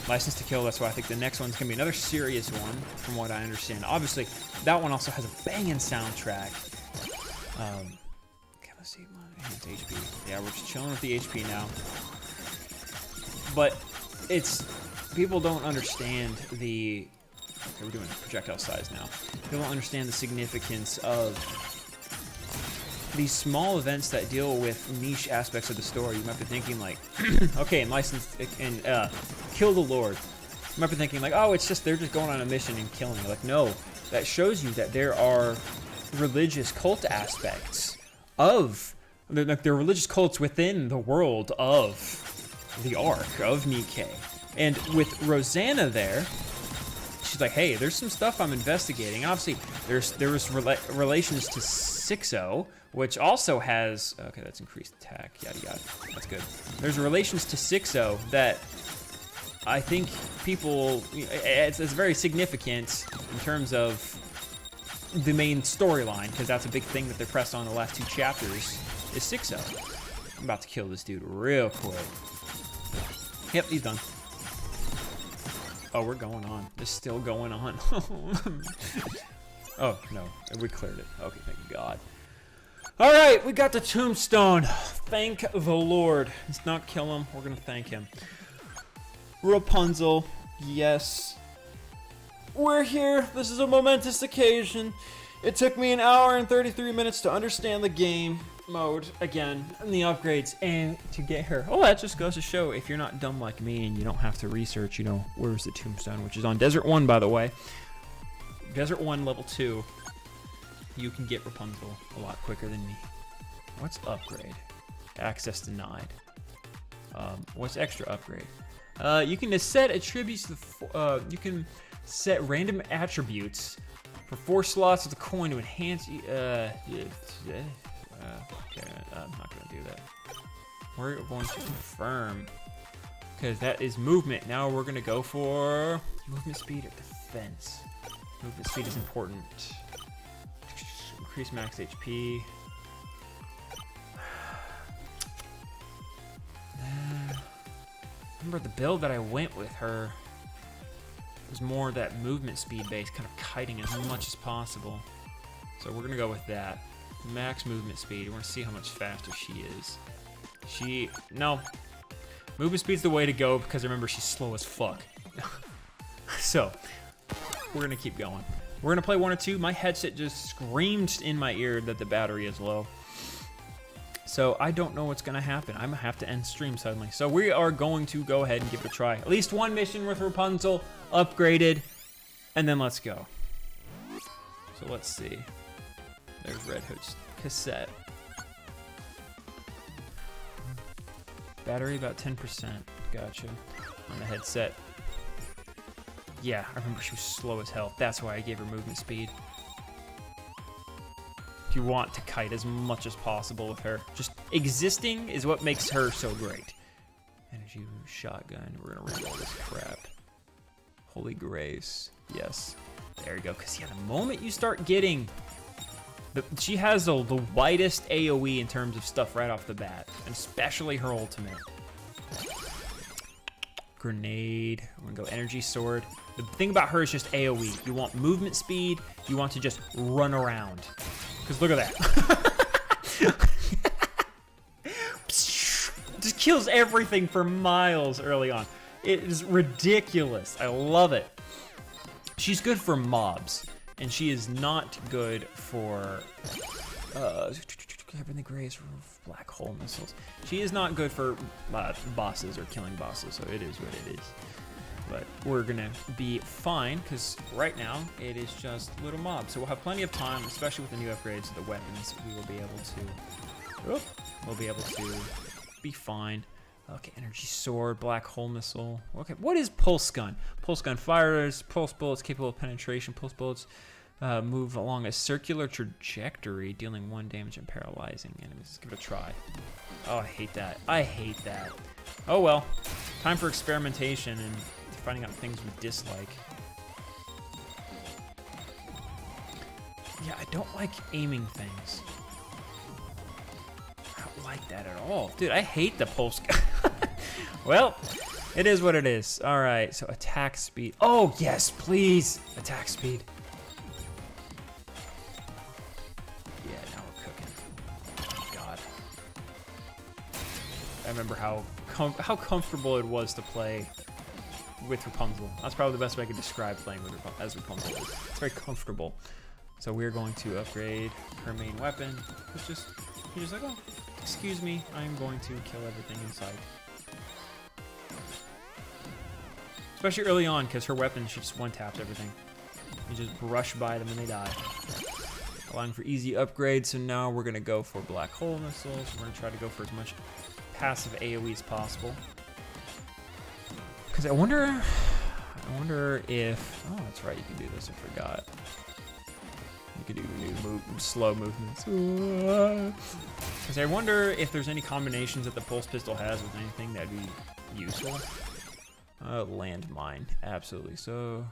License to Kill, that's why I think the next one's gonna be another serious one, from what I understand. Obviously, that one also has a banging soundtrack. Okay, let's see, it's HP. Yeah, we're just chilling with the HP now. But people don't understand the, okay, we're doing projectile size now. People don't understand the significance of these small events that deal with niche aspects of the story. You might be thinking like, okay, in Kill the Lord, you might be thinking like, oh, it's just, they're just going on a mission and killing. Like, no, that shows you that there are religious cult aspects of, like, there are religious cults within the world of the arc of Nikke. And with Rosanna there, she's like, hey, there's some stuff I'm investigating. Obviously, there was relations to 6.0, which also has, okay, that's increased attack, yada yada. That's good. There's relations to 6.0 that I think people, it's very significant in terms of the main storyline, because that's a big thing that they pressed on the last 2 chapters, is 6.0. I'm about to kill this dude real quick. Yep, he's done. Oh, we're going on. It's still going on. Oh, no. We cleared it. Okay, thank God. All right, we got the tombstone. Thank the Lord. Let's not kill him. We're going to thank him. Rapunzel. Yes. We're here. This is a momentous occasion. It took me 1 hour and 33 minutes to understand the game mode again and the upgrades and to get her. Oh, that just goes to show, if you're not dumb like me and you don't have to research, you know, where's the tombstone, which is on Desert 1, by the way. Desert 1 level 2, you can get Rapunzel a lot quicker than me. What's upgrade? Access denied. What's extra upgrade? You can set attributes to the you can set random attributes for 4 slots of the coin to enhance. Okay, I'm not gonna do that. We're going to confirm because that is movement. Now we're gonna go for movement speed or defense. Movement speed is important. Increase max HP. Remember the build that I went with her was more that movement speed base, kind of kiting as much as possible. So we're gonna go with that. Max movement speed. We're gonna see how much faster she is. No. Movement speed's the way to go because remember she's slow as fuck. So we're gonna keep going. We're gonna play 1 or 2. My headset just screamed in my ear that the battery is low. So I don't know what's gonna happen. I'm gonna have to end stream suddenly. So we are going to go ahead and give it a try. At least 1 mission with Rapunzel, upgraded, and then let's go. So let's see. There's Red Hood's cassette. Battery about 10%. Gotcha. On the headset. Yeah, I remember she was slow as hell. That's why I gave her movement speed. You want to kite as much as possible with her. Just existing is what makes her so great. Energy shotgun. We're gonna read all this crap. Holy Grace. Yes. There you go. Because yeah, the moment you start getting... she has the widest AoE in terms of stuff right off the bat. And especially her ultimate. Grenade. I'm gonna go energy sword. The thing about her is just AoE. You want movement speed. You want to just run around. Because look at that. Just kills everything for miles early on. It is ridiculous. I love it. She's good for mobs. And she is not good for... Covering the graves, black hole missiles. She is not good for bosses or killing bosses, so it is what it is. But we're gonna be fine, because right now it is just little mobs. So we'll have plenty of time, especially with the new upgrades to the weapons. We will be able to be fine. Okay, energy sword, black hole missile. Okay, what is pulse gun? Pulse gun fires pulse bullets capable of penetration. Pulse bullets move along a circular trajectory, dealing 1 damage and paralyzing enemies. Let's give it a try. Oh, I hate that. I hate that. Oh well. Time for experimentation and finding out things we dislike. Yeah, I don't like aiming things. I don't like that at all. Dude, I hate the pulse gun. Well, it is what it is. All right, so attack speed. Oh, yes, please. Attack speed. Yeah, now we're cooking. Oh, God. I remember how comfortable it was to play with Rapunzel. That's probably the best way I could describe playing with as Rapunzel. It's very comfortable. So we're going to upgrade her main weapon. He's just like, oh, excuse me, I'm going to kill everything in sight. Especially early on, because her weapon, she just one-taps everything. You just brush by them and they die. Allowing for easy upgrades, so now we're gonna go for black hole missiles. We're gonna try to go for as much passive AoE as possible. Because I wonder if... Oh, that's right, you can do this, I forgot. You can do new slow movements. Because I wonder if there's any combinations that the pulse pistol has with anything that'd be useful. Landmine, absolutely. So,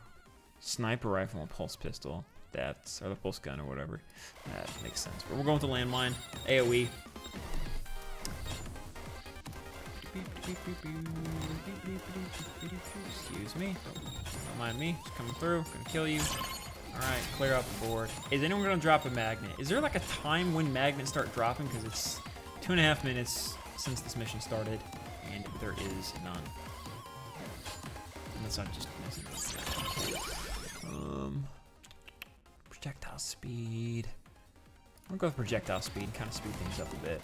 sniper rifle and pulse pistol. That's, or the pulse gun or whatever. That makes sense. But we're going with the landmine, AoE. Excuse me. Don't mind me. Just coming through. Gonna kill you. Alright, clear out the board. Is anyone gonna drop a magnet? Is there like a time when magnets start dropping? Because it's 2.5 minutes since this mission started, and there is none. And that's not just missing. Projectile speed. I'm gonna go with projectile speed, kind of speed things up a bit.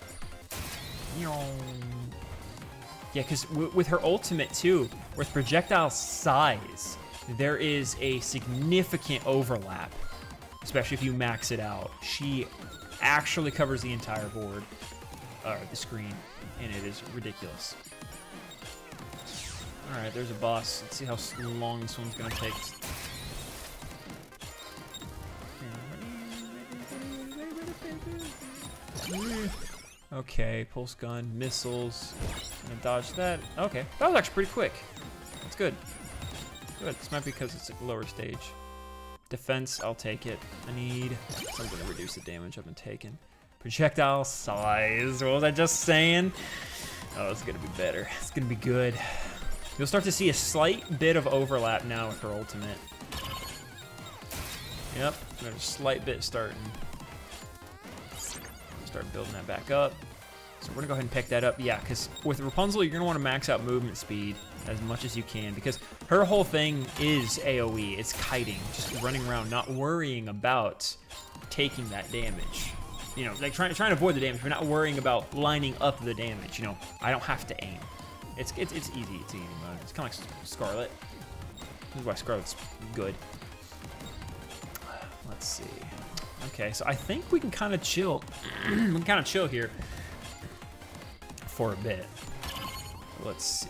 Yeah, because with her ultimate too, with projectile size, there is a significant overlap, especially if you max it out. She actually covers the entire board, or the screen, and it is ridiculous. All right, there's a boss. Let's see how long this one's gonna take. Okay, pulse gun, missiles. Gonna dodge that. Okay, that was actually pretty quick. That's good. Good. This might be because it's a lower stage. Defense, I'll take it. I need something to reduce the damage I've been taking. Projectile size. What was I just saying? Oh, it's gonna be better. It's gonna be good. You'll start to see a slight bit of overlap now with her ultimate. Yep, there's a slight bit starting. Start building that back up. So we're gonna go ahead and pick that up. Yeah, because with Rapunzel, you're gonna want to max out movement speed as much as you can, because her whole thing is AoE. It's kiting, just running around, not worrying about taking that damage. You know, like trying to avoid the damage, but not worrying about lining up the damage. You know, I don't have to aim. It's easy. It's easy mode. It's kind of like Scarlet. This is why Scarlet's good. Let's see. Okay, so I think we can kind of chill. We can kind of chill here for a bit. Let's see.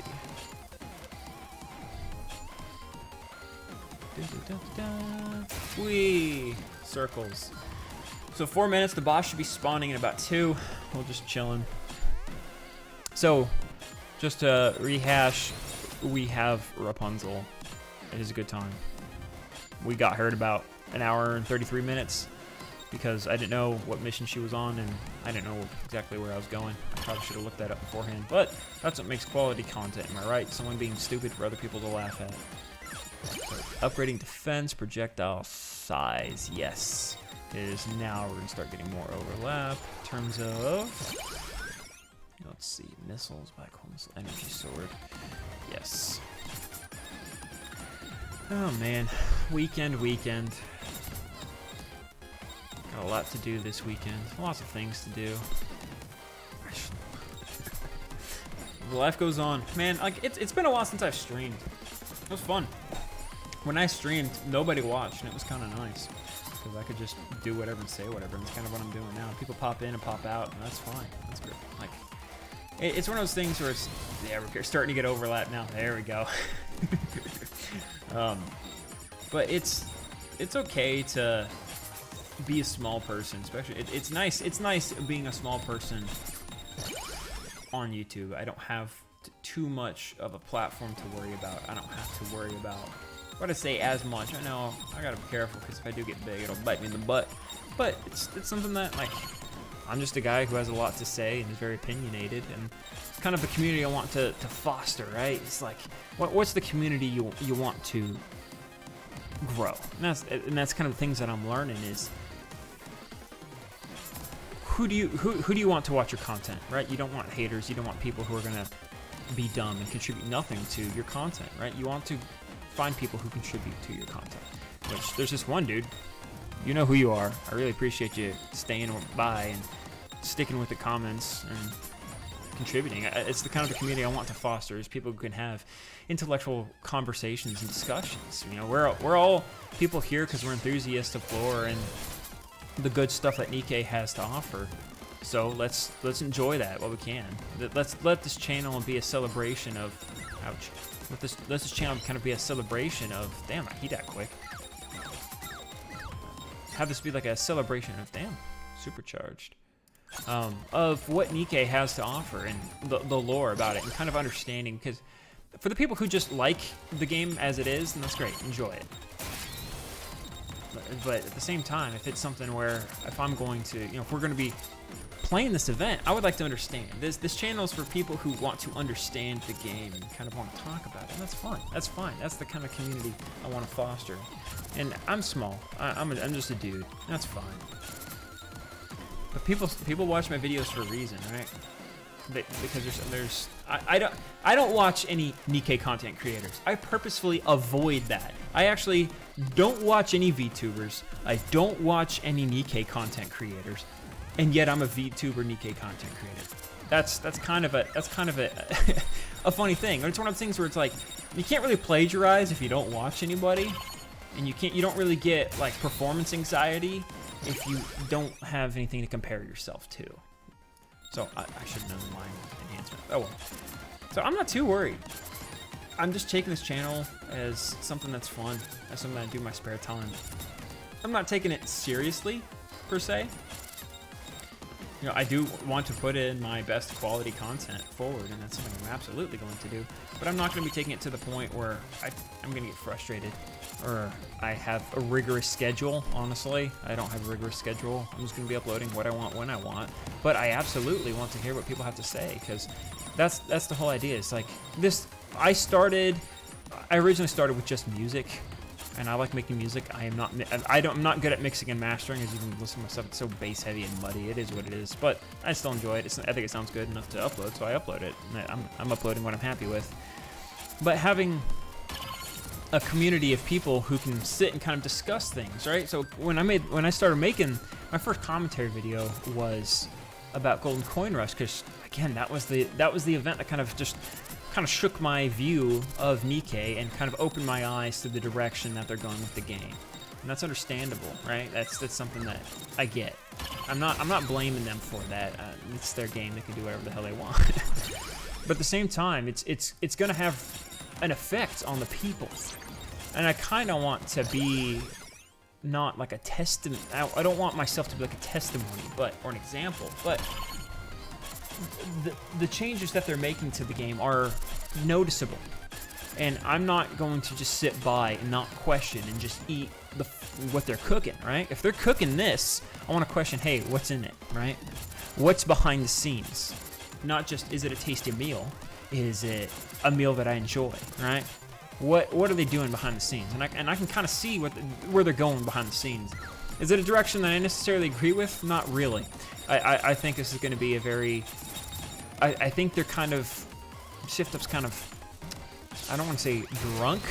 Whee! Circles. So 4 minutes, the boss should be spawning in about 2. We'll just chillin'. So, just to rehash, we have Rapunzel. It is a good time. We got her at about an hour and 33 minutes. Because I didn't know what mission she was on, and I didn't know exactly where I was going. I probably should have looked that up beforehand, but that's what makes quality content, am I right? Someone being stupid for other people to laugh at. So, upgrading defense, projectile size, yes. It is now, we're gonna start getting more overlap in terms of, let's see, missiles, black hole missile, energy sword, yes. Oh man, weekend. Got a lot to do this weekend. Lots of things to do. Life goes on. Man, like it's been a while since I've streamed. It was fun. When I streamed, nobody watched, and it was kind of nice. Because I could just do whatever and say whatever, and it's kind of what I'm doing now. People pop in and pop out, and that's fine. That's good. Like, it's one of those things where it's, yeah, we're starting to get overlap now. There we go. But it's okay to be a small person, especially it's nice being a small person on YouTube. I don't have too much of a platform to worry about. I don't have to worry about what I say as much. I know I gotta be careful, because if I do get big, it'll bite me in the butt, but it's something that, like, I'm just a guy who has a lot to say and is very opinionated, and it's kind of the community I want to foster, right? It's like, what's the community you want to grow? And that's kind of the things that I'm learning is, who do you want to watch your content, right? You don't want haters. You don't want people who are gonna be dumb and contribute nothing to your content, right? You want to find people who contribute to your content. Which, there's this one dude. You know who you are. I really appreciate you staying by and sticking with the comments and contributing. It's the kind of the community I want to foster, is people who can have intellectual conversations and discussions. You know, we're all people here because we're enthusiasts of lore and the good stuff that Nikke has to offer. So let's enjoy that while we can. Let's let this channel be a celebration of, ouch. Let this channel kind of be a celebration of, damn, I heat that quick. Have this be like a celebration of, damn, supercharged. Of what Nikke has to offer and the lore about it, and kind of understanding, because for the people who just like the game as it is, then that's great, enjoy it. But at the same time, if it's something where, if I'm going to, you know, if we're going to be playing this event, I would like to understand. This channel is for people who want to understand the game and kind of want to talk about it, and that's fine. That's fine. That's the kind of community I want to foster. And I'm small. I'm just a dude. That's fine. But people watch my videos for a reason, right? Because I don't watch any Nikke content creators. I purposefully avoid that. I actually don't watch any VTubers. I don't watch any Nikke content creators, and yet I'm a VTuber Nikke content creator. That's kind of a a funny thing. It's one of the things where it's like, you can't really plagiarize if you don't watch anybody, and you don't really get like performance anxiety if you don't have anything to compare yourself to. So I should have known the line enhancement. Oh well. So I'm not too worried. I'm just taking this channel as something that's fun, as something I do in my spare time. I'm not taking it seriously, per se. You know, I do want to put in my best quality content forward, and that's something I'm absolutely going to do. But I'm not going to be taking it to the point where I'm going to get frustrated, or I have a rigorous schedule, honestly. I don't have a rigorous schedule. I'm just going to be uploading what I want when I want. But I absolutely want to hear what people have to say, because that's the whole idea. It's like this. I originally started with just music, and I like making music. I'm not good at mixing and mastering. As you can listen to my stuff, it's so bass heavy and muddy. It is what it is, but I still enjoy it. I think it sounds good enough to upload, so I upload it. And I'm uploading what I'm happy with. But having a community of people who can sit and kind of discuss things, right? So when I started making my first commentary video was about Golden Coin Rush, because again, that was the event that kind of shook my view of Nikke and kind of opened my eyes to the direction that they're going with the game. And that's understandable, right? That's something that I get. I'm not blaming them for that. It's their game. They can do whatever the hell they want. But at the same time, it's going to have an effect on the people. And I kind of want to be not like a testament. I don't want myself to be like a testimony, or an example, but the changes that they're making to the game are noticeable, and I'm not going to just sit by and not question and just eat what they're cooking, right? If they're cooking this, I want to question, hey, what's in it, right? What's behind the scenes? Not just, is it a tasty meal? Is it a meal that I enjoy, right? What are they doing behind the scenes? And I can kind of see where they're going behind the scenes. Is it a direction that I necessarily agree with? Not really. I think this is going to be a very... I think they're kind of... Shift Up's kind of... I don't want to say drunk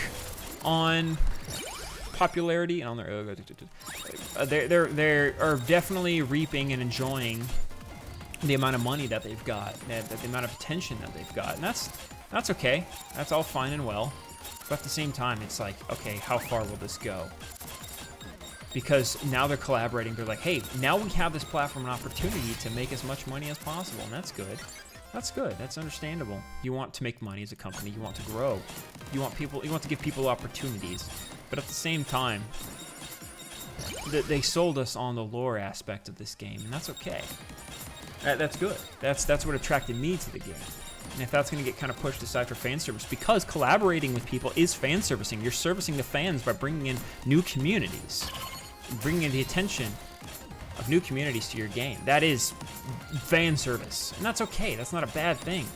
on popularity. And they are definitely reaping and enjoying the amount of money that they've got, the amount of attention that they've got. And that's okay. That's all fine and well. But at the same time, it's like, okay, how far will this go? Because now they're collaborating. They're like, hey, now we have this platform and opportunity to make as much money as possible, and that's good. That's good. That's understandable. You want to make money as a company. You want to grow. You want to give people opportunities. But at the same time, they sold us on the lore aspect of this game, and that's okay. That's good. That's what attracted me to the game. And if that's going to get kind of pushed aside for fan service, because collaborating with people is fan servicing. You're servicing the fans by bringing in new communities, bringing in the attention of new communities to your game. That is fan service, and that's okay. That's not a bad thing.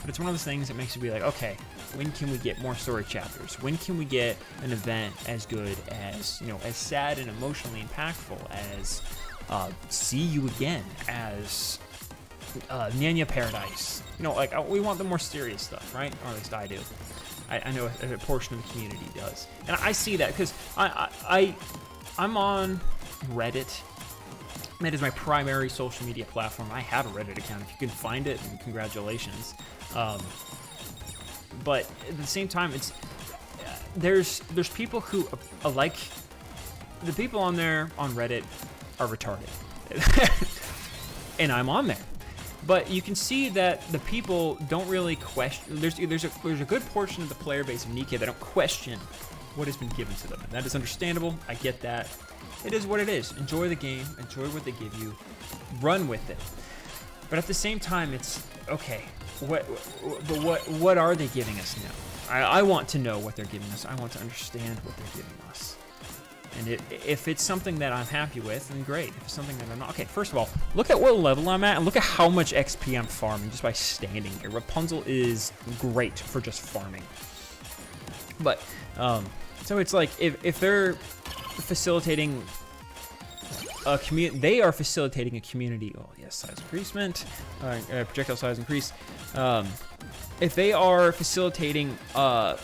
But it's one of those things that makes you be like, okay, when can we get more story chapters? When can we get an event as good as, as sad and emotionally impactful as See You Again, as Nyanya Paradise? We want the more serious stuff, right? Or at least I do. I know a portion of the community does. And I see that because I'm on Reddit. That is my primary social media platform. I have a Reddit account. If you can find it, then congratulations. But at the same time, there's people who like the people on there on Reddit are retarded, and I'm on there. But you can see that the people don't really question. There's a good portion of the player base of Nikke that don't question what has been given to them, and that is understandable. I get that. It is what it is. Enjoy the game. Enjoy what they give you. Run with it. But at the same time, it's okay. What are they giving us now? I want to know what they're giving us. I want to understand what they're giving us. And if it's something that I'm happy with, then great. If it's something that I'm not, okay. First of all, look at what level I'm at, and look at how much XP I'm farming just by standing here. Rapunzel is great for just farming. But so it's like if they're facilitating a community, they are facilitating a community. Oh yes, size increasement, projectile size increase. If they are facilitating a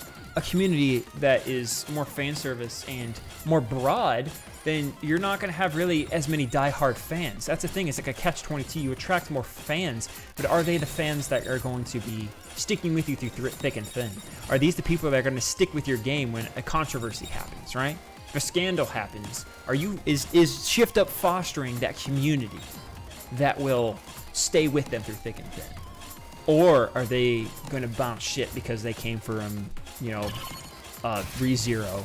community that is more fan service and more broad, then you're not going to have really as many die-hard fans. That's the thing. It's like a catch-22. You attract more fans, but are they the fans that are going to be sticking with you through thick and thin? Are these the people that are going to stick with your game when a controversy happens, right? If a scandal happens, is Shift Up fostering that community that will stay with them through thick and thin? Or are they going to bounce shit because they came from, you know, ReZero,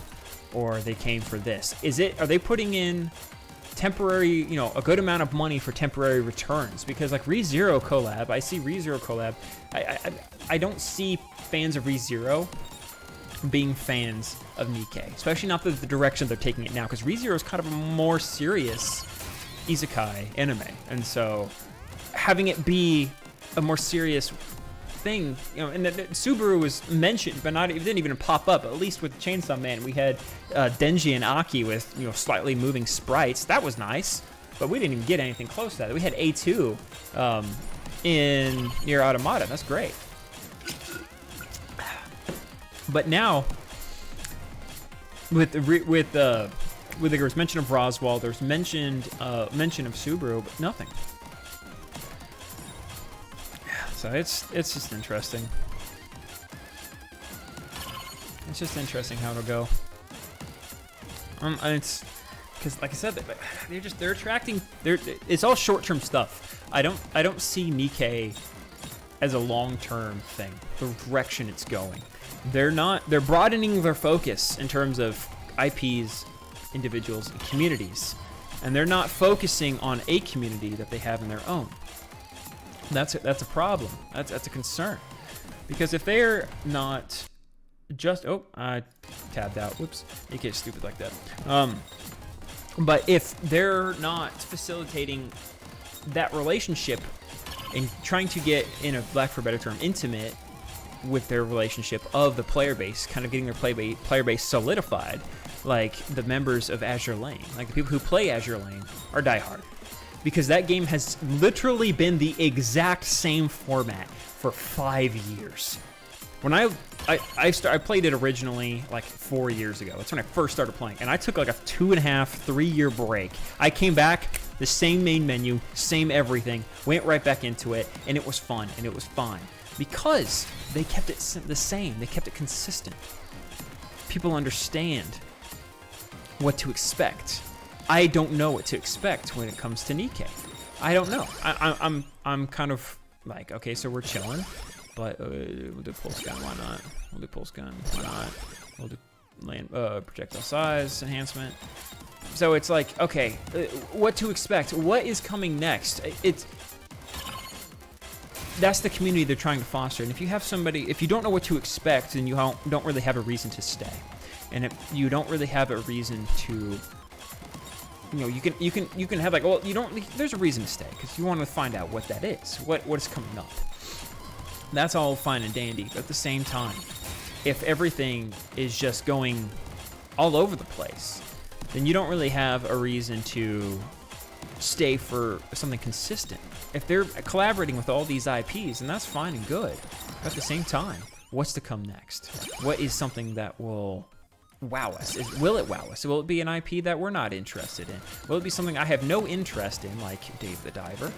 or they came for this? Are they putting in temporary, you know, a good amount of money for temporary returns? Because like ReZero collab, I see ReZero collab. I don't see fans of ReZero being fans of Nikke, especially not the direction they're taking it now, because ReZero is kind of a more serious isekai anime, and so having it be a more serious thing, you know, and that Subaru was mentioned, but it didn't even pop up. At least with Chainsaw Man, we had Denji and Aki with, you know, slightly moving sprites. That was nice, but we didn't even get anything close to that. We had A2 in Nier Automata. That's great. But now, there was mention of Roswell, there's mention of Subaru, but nothing. So it's just interesting. It's just interesting how it'll go. It's because, like I said, they're attracting. It's all short-term stuff. I don't see Nikke as a long-term thing. The direction it's going. They're broadening their focus in terms of IPs, individuals, and communities, and they're not focusing on a community that they have in their own. That's a problem. That's a concern, because if they're not just I tabbed out. Whoops, you get stupid like that. But if they're not facilitating that relationship and trying to get, in a lack for a better term, intimate with their relationship of the player base, kind of getting their player base solidified, like the members of Azure Lane, like the people who play Azure Lane are diehard. Because that game has literally been the exact same format for 5 years. When I played it originally like 4 years ago. That's when I first started playing, and I took like a 2.5, 3 year break. I came back, the same main menu, same everything, went right back into it, and it was fun and it was fine because they kept it the same. They kept it consistent. People understand what to expect. I don't know what to expect when it comes to Nikke. I don't know. I'm kind of like, okay, so we're chilling, but we'll do pulse gun, why not? We'll do pulse gun, why not? We'll do land projectile size enhancement. So it's like, okay, what to expect? What is coming next? That's the community they're trying to foster. And if you have somebody, if you don't know what to expect, then you don't really have a reason to stay. And if you don't really have a reason to, you know, you can have like, well, there's a reason to stay because you want to find out what that is, what is coming up. That's all fine and dandy, but at the same time, if everything is just going all over the place, then you don't really have a reason to stay for something consistent. If they're collaborating with all these IPs, then that's fine and good. But at the same time, what's to come next? What is something that will wow us? Will it wow us? Will it be an IP that we're not interested in? Will it be something I have no interest in, like Dave the Diver?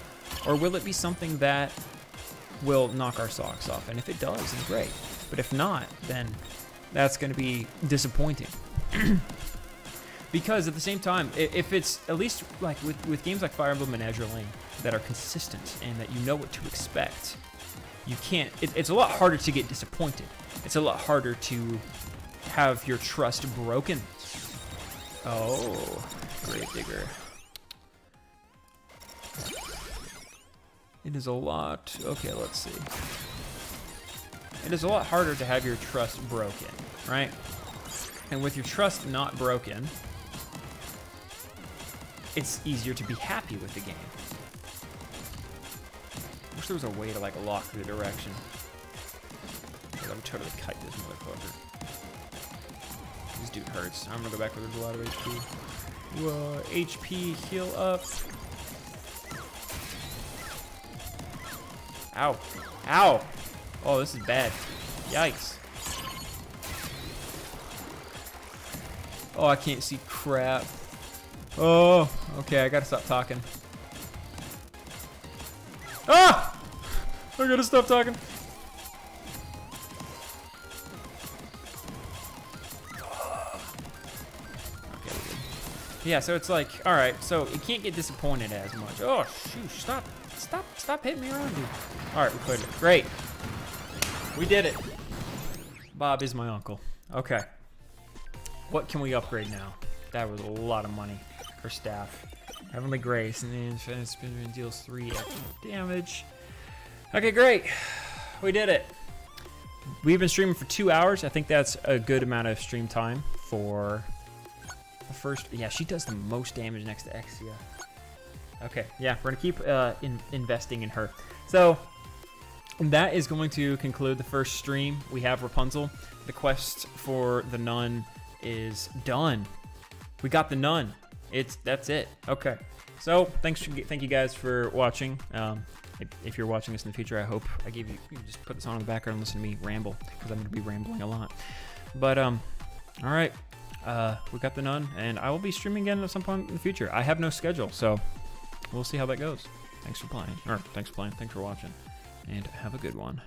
Or will it be something that will knock our socks off? And if it does, then great. But if not, then that's going to be disappointing. Because at the same time, if it's at least like with games like Fire Emblem and Azure Lane that are consistent and that you know what to expect, you can't. It's a lot harder to get disappointed. It's a lot harder to have your trust broken. Oh, Grave Digger. It is a lot. Okay, let's see. It is a lot harder to have your trust broken, right? And with your trust not broken, it's easier to be happy with the game. I wish there was a way to like lock the direction. I would totally kite this motherfucker. This dude hurts. I'm gonna go back where there's a lot of HP. Whoa, HP, heal up. Ow. Ow! Oh, this is bad. Yikes. Oh, I can't see crap. Oh, okay, I gotta stop talking. Ah! I gotta stop talking. Okay, yeah, so it's like, all right, so you can't get disappointed as much. Oh, shoot, stop hitting me around, dude. All right, we played it. Great. We did it. Bob is my uncle. Okay. What can we upgrade now? That was a lot of money for staff. Heavenly Grace, and then Infinite Spin deals 3 extra damage. Okay, great. We did it. We've been streaming for 2 hours. I think that's a good amount of stream time for the first. Yeah, she does the most damage next to Exia. Okay, yeah, we're gonna keep investing in her. So that is going to conclude the first stream. We have Rapunzel. The quest for the nun is done. We got the nun. That's it. Okay. So thank you guys for watching. If you're watching this in the future, I hope I gave you can just put this on in the background and listen to me ramble, because I'm going to be rambling a lot. But all right, we got the nun, and I will be streaming again at some point in the future. I have no schedule, so we'll see how that goes. Thanks for playing, thanks for watching, and have a good one.